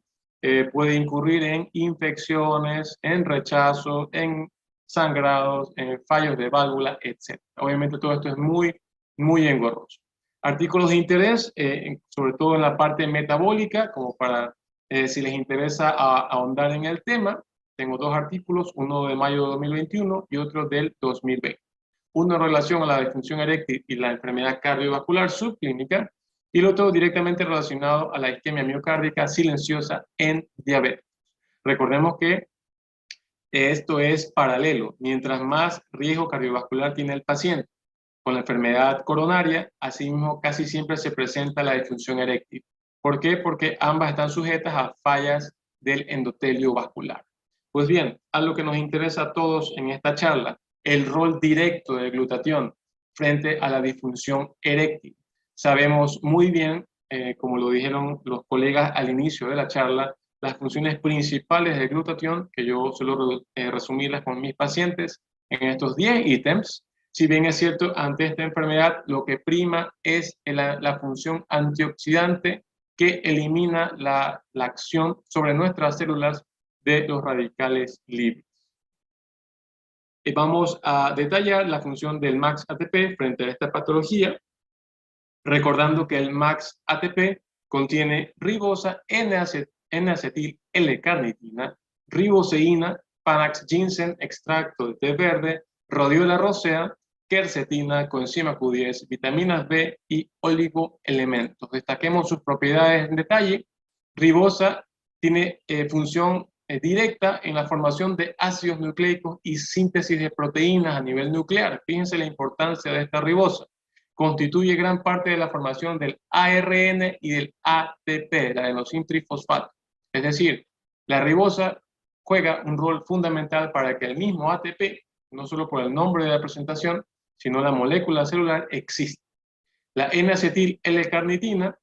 puede incurrir en infecciones, en rechazo, en sangrados, en fallos de válvula, etc. Obviamente todo esto es muy engorroso. Artículos de interés, sobre todo en la parte metabólica, como para si les interesa ahondar en el tema. Tengo 2 artículos, uno de mayo de 2021 y otro del 2020. Uno en relación a la disfunción eréctil y la enfermedad cardiovascular subclínica, y el otro directamente relacionado a la isquemia miocárdica silenciosa en diabetes. Recordemos que esto es paralelo. Mientras más riesgo cardiovascular tiene el paciente con la enfermedad coronaria, asimismo casi siempre se presenta la disfunción eréctil. ¿Por qué? Porque ambas están sujetas a fallas del endotelio vascular. Pues bien, a lo que nos interesa a todos en esta charla, el rol directo del glutatión frente a la disfunción eréctil. Sabemos muy bien, como lo dijeron los colegas al inicio de la charla, las funciones principales del glutatión, que yo suelo resumirlas con mis pacientes en estos 10 ítems. Si bien es cierto, ante esta enfermedad lo que prima es la función antioxidante que elimina la acción sobre nuestras células de los radicales libres. Vamos a detallar la función del MAX ATP frente a esta patología, recordando que el MAX ATP contiene ribosa, N-acetil L-carnitina, riboseína, Panax ginseng, extracto de té verde, rhodiola rosea, quercetina, coenzima Q10, vitaminas B y oligoelementos. Destaquemos sus propiedades en detalle. Ribosa tiene función directa en la formación de ácidos nucleicos y síntesis de proteínas a nivel nuclear. Fíjense la importancia de esta ribosa. Constituye gran parte de la formación del ARN y del ATP, la adenosín-trifosfato. Es decir, la ribosa juega un rol fundamental para que el mismo ATP, no solo por el nombre de la presentación, sino la molécula celular, exista. La N-acetil L-carnitina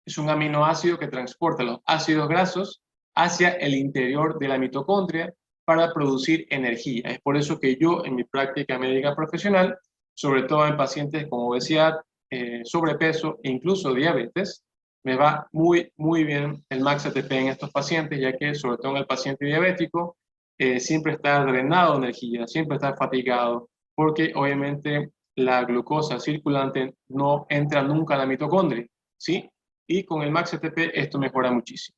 es un aminoácido que transporta los ácidos grasos hacia el interior de la mitocondria para producir energía. Es por eso que yo, en mi práctica médica profesional, sobre todo en pacientes con obesidad, sobrepeso e incluso diabetes, me va muy bien el MAX ATP en estos pacientes, ya que sobre todo en el paciente diabético siempre está drenado de energía, siempre está fatigado, porque obviamente la glucosa circulante no entra nunca a la mitocondria, ¿sí? Y con el MAX ATP esto mejora muchísimo.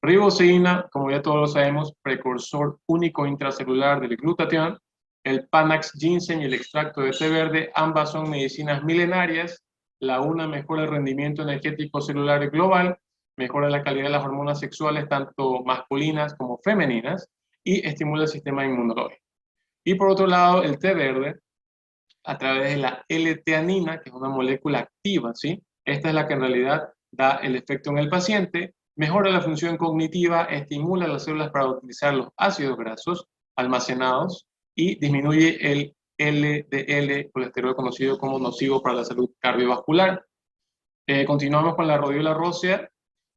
Riboseína, como ya todos lo sabemos, precursor único intracelular del glutatión. El Panax ginseng y el extracto de té verde, ambas son medicinas milenarias. La una mejora el rendimiento energético celular global, mejora la calidad de las hormonas sexuales, tanto masculinas como femeninas, y estimula el sistema inmunológico. Y por otro lado, el té verde, a través de la L-teanina, que es una molécula activa, ¿sí? Esta es la que en realidad da el efecto en el paciente, mejora la función cognitiva, estimula las células para utilizar los ácidos grasos almacenados y disminuye el LDL, colesterol conocido como nocivo para la salud cardiovascular. Continuamos con la rhodiola rosea.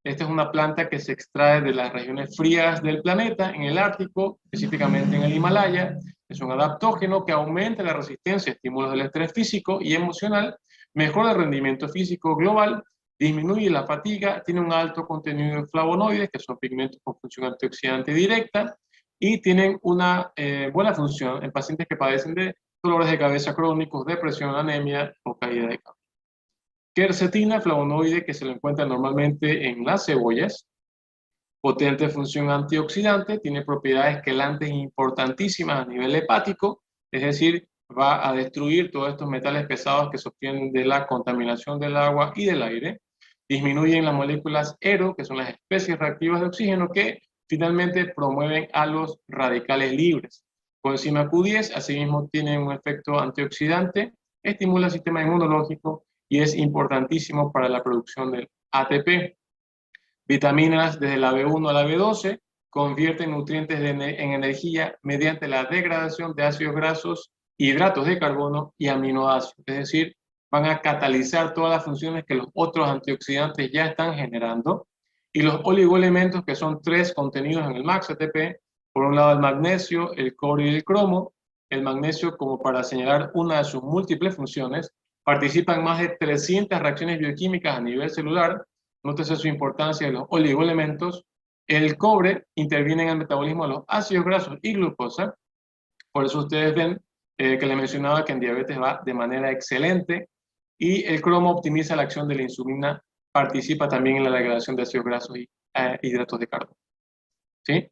Esta es una planta que se extrae de las regiones frías del planeta, en el Ártico, específicamente en el Himalaya. Es un adaptógeno que aumenta la resistencia a estímulos del estrés físico y emocional, mejora el rendimiento físico global, disminuye la fatiga, tiene un alto contenido de flavonoides, que son pigmentos con función antioxidante directa, y tienen una buena función en pacientes que padecen de dolores de cabeza crónicos, depresión, anemia o caída de cabello. Quercetina, flavonoide que se lo encuentra normalmente en las cebollas. potente función antioxidante, tiene propiedades quelantes importantísimas a nivel hepático, es decir, va a destruir todos estos metales pesados que se obtienen de la contaminación del agua y del aire, disminuyen las moléculas ERO, que son las especies reactivas de oxígeno, que finalmente promueven a los radicales libres. Coenzima Q10, asimismo, tiene un efecto antioxidante, estimula el sistema inmunológico y es importantísimo para la producción del ATP. Vitaminas desde la B1 a la B12 convierten nutrientes en energía mediante la degradación de ácidos grasos, hidratos de carbono y aminoácidos. Es decir, van a catalizar todas las funciones que los otros antioxidantes ya están generando. Y los oligoelementos, que son 3 contenidos en el Max ATP, por un lado el magnesio, el cobre y el cromo. El magnesio, como para señalar una de sus múltiples funciones, participa en más de 300 reacciones bioquímicas a nivel celular. Nótese su importancia de los oligoelementos. El cobre interviene en el metabolismo de los ácidos grasos y glucosa. Por eso ustedes ven que les mencionaba que en diabetes va de manera excelente. Y el cromo optimiza la acción de la insulina, participa también en la degradación de ácidos grasos y hidratos de carbono. ¿Sí?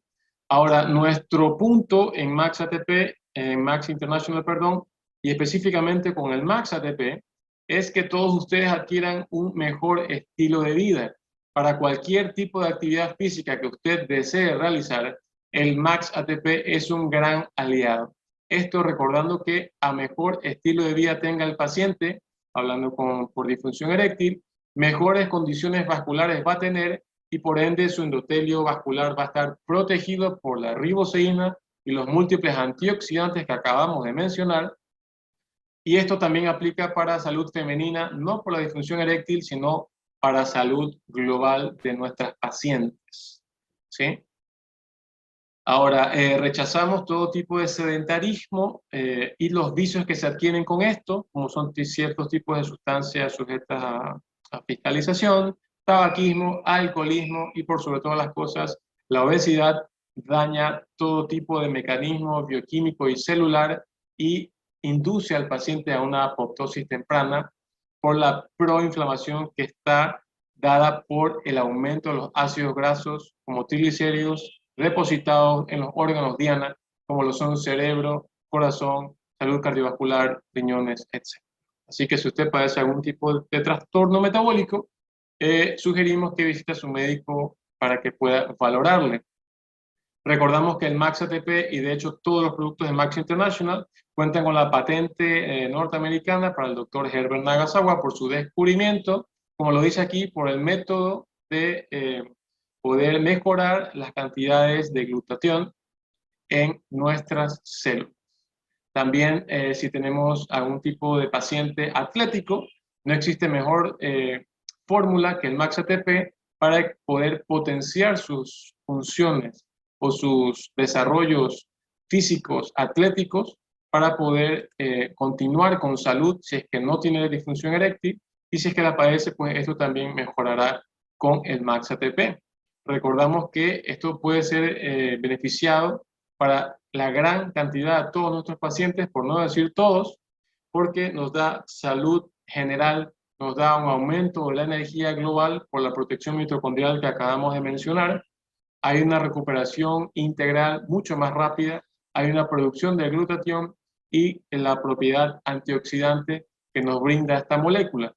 Ahora, nuestro punto en Max ATP, en Max International, perdón, y específicamente con el Max ATP, es que todos ustedes adquieran un mejor estilo de vida. Para cualquier tipo de actividad física que usted desee realizar, el Max ATP es un gran aliado. Esto recordando que a mejor estilo de vida tenga el paciente, hablando por disfunción eréctil, mejores condiciones vasculares va a tener y por ende su endotelio vascular va a estar protegido por la riboceína y los múltiples antioxidantes que acabamos de mencionar. Y esto también aplica para salud femenina, no por la disfunción eréctil, sino para salud global de nuestras pacientes. ¿Sí? Ahora, rechazamos todo tipo de sedentarismo y los vicios que se adquieren con esto, como son ciertos tipos de sustancias sujetas a fiscalización, tabaquismo, alcoholismo y por sobre todas las cosas, la obesidad daña todo tipo de mecanismo bioquímico y celular y induce al paciente a una apoptosis temprana por la proinflamación que está dada por el aumento de los ácidos grasos como triglicéridos depositados en los órganos diana, como lo son cerebro, corazón, salud cardiovascular, riñones, etc. Así que si usted padece algún tipo de trastorno metabólico, sugerimos que visite a su médico para que pueda valorarle. Recordamos que el Max ATP y de hecho todos los productos de Max International cuentan con la patente norteamericana para el doctor Herbert Nagasawa por su descubrimiento, como lo dice aquí, por el método de poder mejorar las cantidades de glutatión en nuestras células. También si tenemos algún tipo de paciente atlético, no existe mejor fórmula que el Max ATP para poder potenciar sus funciones o sus desarrollos físicos atléticos para poder continuar con salud si es que no tiene disfunción eréctil y si es que la padece, pues esto también mejorará con el Max ATP. Recordamos que esto puede ser beneficiado para la gran cantidad de todos nuestros pacientes, por no decir todos, porque nos da salud general, nos da un aumento de la energía global por la protección mitocondrial que acabamos de mencionar, hay una recuperación integral mucho más rápida, hay una producción de glutatión y la propiedad antioxidante que nos brinda esta molécula.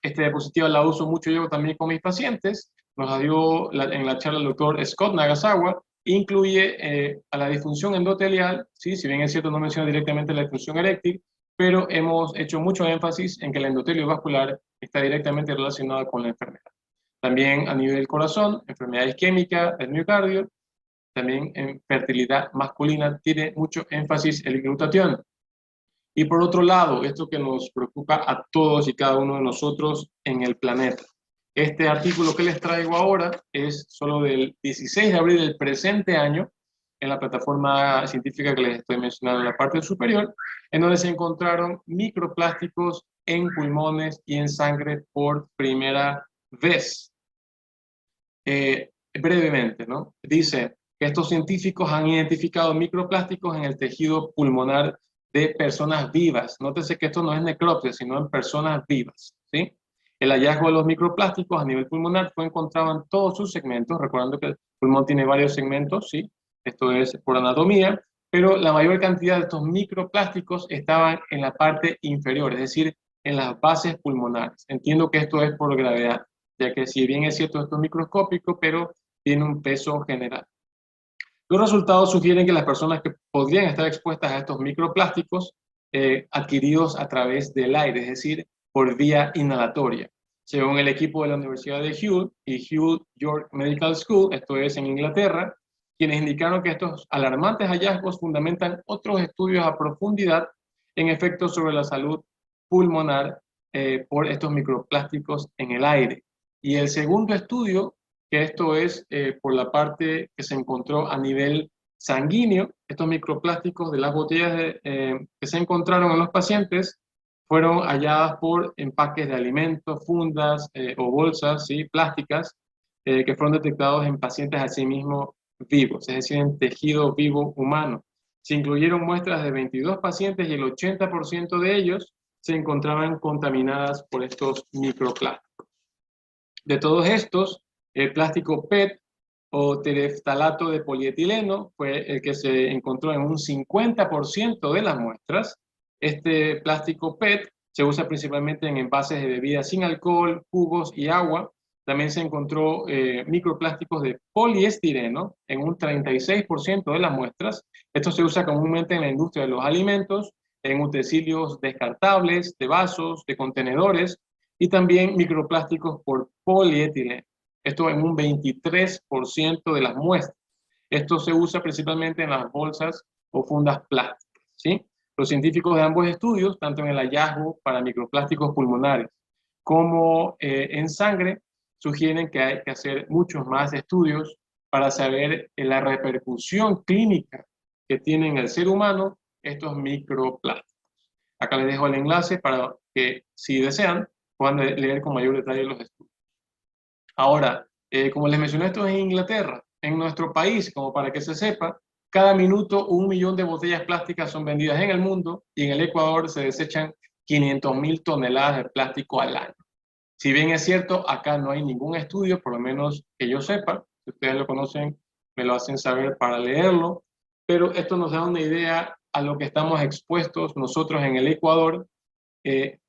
Esta diapositiva la uso mucho yo también con mis pacientes, nos la dio en la charla el doctor Scott Nagasawa, incluye a la disfunción endotelial, ¿sí? Si bien es cierto no menciona directamente la disfunción eréctil, pero hemos hecho mucho énfasis en que el endotelio vascular está directamente relacionado con la enfermedad. También a nivel corazón, enfermedad isquémica, el miocardio, también en fertilidad masculina tiene mucho énfasis el glutatión. Y por otro lado, esto que nos preocupa a todos y cada uno de nosotros en el planeta. Este artículo que les traigo ahora es solo del 16 de abril del presente año, en la plataforma científica que les estoy mencionando en la parte superior, en donde se encontraron microplásticos en pulmones y en sangre por primera vez. Brevemente, ¿no? Dice que estos científicos han identificado microplásticos en el tejido pulmonar de personas vivas. Nótese que esto no es necropsia, sino en personas vivas, ¿sí? El hallazgo de los microplásticos a nivel pulmonar fue encontrado en todos sus segmentos, recordando que el pulmón tiene varios segmentos, ¿sí? Esto es por anatomía, pero la mayor cantidad de estos microplásticos estaban en la parte inferior, es decir, en las bases pulmonares. Entiendo que esto es por gravedad, ya que si bien es cierto esto es microscópico, pero tiene un peso general. Los resultados sugieren que las personas que podrían estar expuestas a estos microplásticos adquiridos a través del aire, es decir, por vía inhalatoria. Según el equipo de la Universidad de Hull y Hull York Medical School, esto es en Inglaterra, quienes indicaron que estos alarmantes hallazgos fundamentan otros estudios a profundidad en efectos sobre la salud pulmonar por estos microplásticos en el aire. Y el segundo estudio, que esto es por la parte que se encontró a nivel sanguíneo, estos microplásticos de las botellas que se encontraron en los pacientes fueron halladas por empaques de alimentos, fundas o bolsas, ¿sí?, plásticas, que fueron detectados en pacientes asimismo vivos, es decir, en tejido vivo humano. Se incluyeron muestras de 22 pacientes y el 80% de ellos se encontraban contaminadas por estos microplásticos. De todos estos, el plástico PET o tereftalato de polietileno fue el que se encontró en un 50% de las muestras. Este plástico PET se usa principalmente en envases de bebidas sin alcohol, jugos y agua. También se encontró microplásticos de poliestireno en un 36% de las muestras. Esto se usa comúnmente en la industria de los alimentos, en utensilios descartables, de vasos, de contenedores, y también microplásticos por polietileno. Esto en un 23% de las muestras. Esto se usa principalmente en las bolsas o fundas plásticas, ¿sí? Los científicos de ambos estudios, tanto en el hallazgo para microplásticos pulmonares como en sangre, sugieren que hay que hacer muchos más estudios para saber la repercusión clínica que tienen en el ser humano estos microplásticos. Acá les dejo el enlace para que, si desean, puedan leer con mayor detalle los estudios. Ahora, como les mencioné, esto es en Inglaterra. En nuestro país, como para que se sepa, cada minuto 1 millón de botellas plásticas son vendidas en el mundo y en el Ecuador se desechan 500.000 toneladas de plástico al año. Si bien es cierto, acá no hay ningún estudio, por lo menos que yo sepa, si ustedes lo conocen, me lo hacen saber para leerlo, pero esto nos da una idea a lo que estamos expuestos nosotros en el Ecuador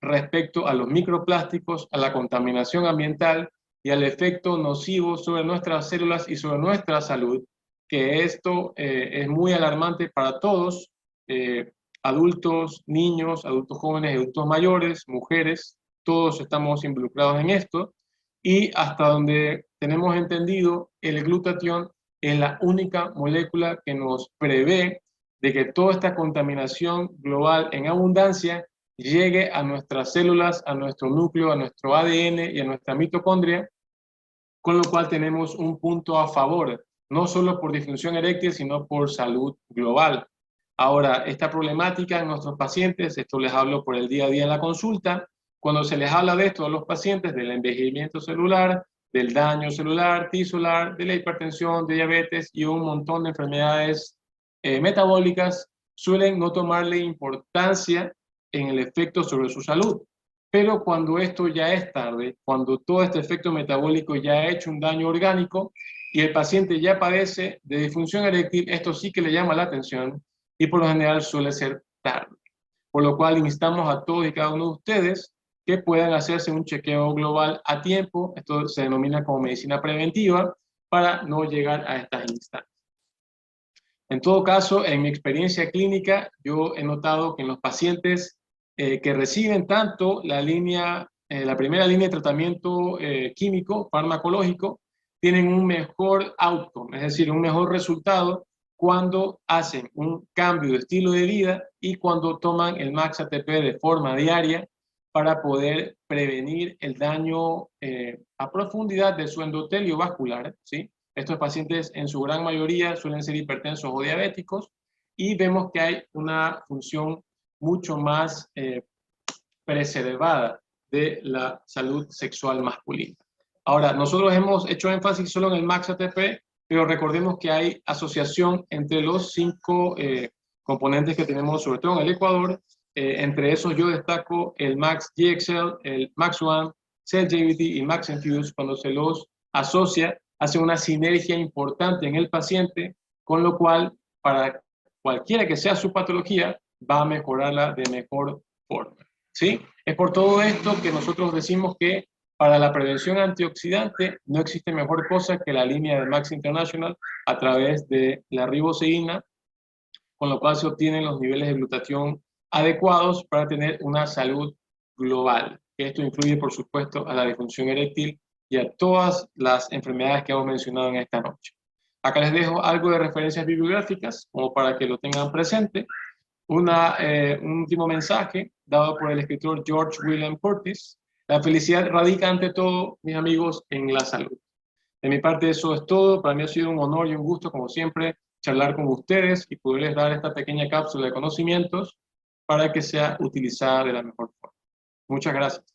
respecto a los microplásticos, a la contaminación ambiental y al efecto nocivo sobre nuestras células y sobre nuestra salud, que esto es muy alarmante para todos, adultos, niños, adultos jóvenes, adultos mayores, mujeres, todos estamos involucrados en esto, y hasta donde tenemos entendido, el glutatión es la única molécula que nos prevé de que toda esta contaminación global en abundancia llegue a nuestras células, a nuestro núcleo, a nuestro ADN y a nuestra mitocondria, con lo cual tenemos un punto a favor, no solo por disfunción eréctil, sino por salud global. Ahora, esta problemática en nuestros pacientes, esto les hablo por el día a día en la consulta, cuando se les habla de esto a los pacientes, del envejecimiento celular, del daño celular, tisular, de la hipertensión, de diabetes y un montón de enfermedades metabólicas, suelen no tomarle importancia en el efecto sobre su salud. Pero cuando esto ya es tarde, cuando todo este efecto metabólico ya ha hecho un daño orgánico y el paciente ya padece de disfunción eréctil, esto sí que le llama la atención y por lo general suele ser tarde. Por lo cual instamos a todos y cada uno de ustedes que puedan hacerse un chequeo global a tiempo, esto se denomina como medicina preventiva, para no llegar a estas instancias. En todo caso, en mi experiencia clínica, yo he notado que en los pacientes que reciben tanto la primera línea de tratamiento químico, farmacológico, tienen un mejor outcome, es decir, un mejor resultado cuando hacen un cambio de estilo de vida y cuando toman el Max ATP de forma diaria para poder prevenir el daño a profundidad de su endotelio vascular, ¿sí? Estos pacientes en su gran mayoría suelen ser hipertensos o diabéticos y vemos que hay una función mucho más preservada de la salud sexual masculina. Ahora, nosotros hemos hecho énfasis solo en el Max ATP, pero recordemos que hay asociación entre los 5 componentes que tenemos, sobre todo en el Ecuador. Entre esos yo destaco el Max GXL, el Max One, SelJVT y MaxInfuse, cuando se los asocia, hace una sinergia importante en el paciente, con lo cual, para cualquiera que sea su patología, va a mejorarla de mejor forma. ¿Sí? Es por todo esto que nosotros decimos que para la prevención antioxidante no existe mejor cosa que la línea de Max International a través de la riboceína, con lo cual se obtienen los niveles de glutatión adecuados para tener una salud global. Esto incluye, por supuesto, a la disfunción eréctil y a todas las enfermedades que hemos mencionado en esta noche. Acá les dejo algo de referencias bibliográficas, como para que lo tengan presente. Un último mensaje dado por el escritor George William Curtis. La felicidad radica ante todo, mis amigos, en la salud. De mi parte eso es todo. Para mí ha sido un honor y un gusto, como siempre, charlar con ustedes y poderles dar esta pequeña cápsula de conocimientos para que sea utilizada de la mejor forma. Muchas gracias.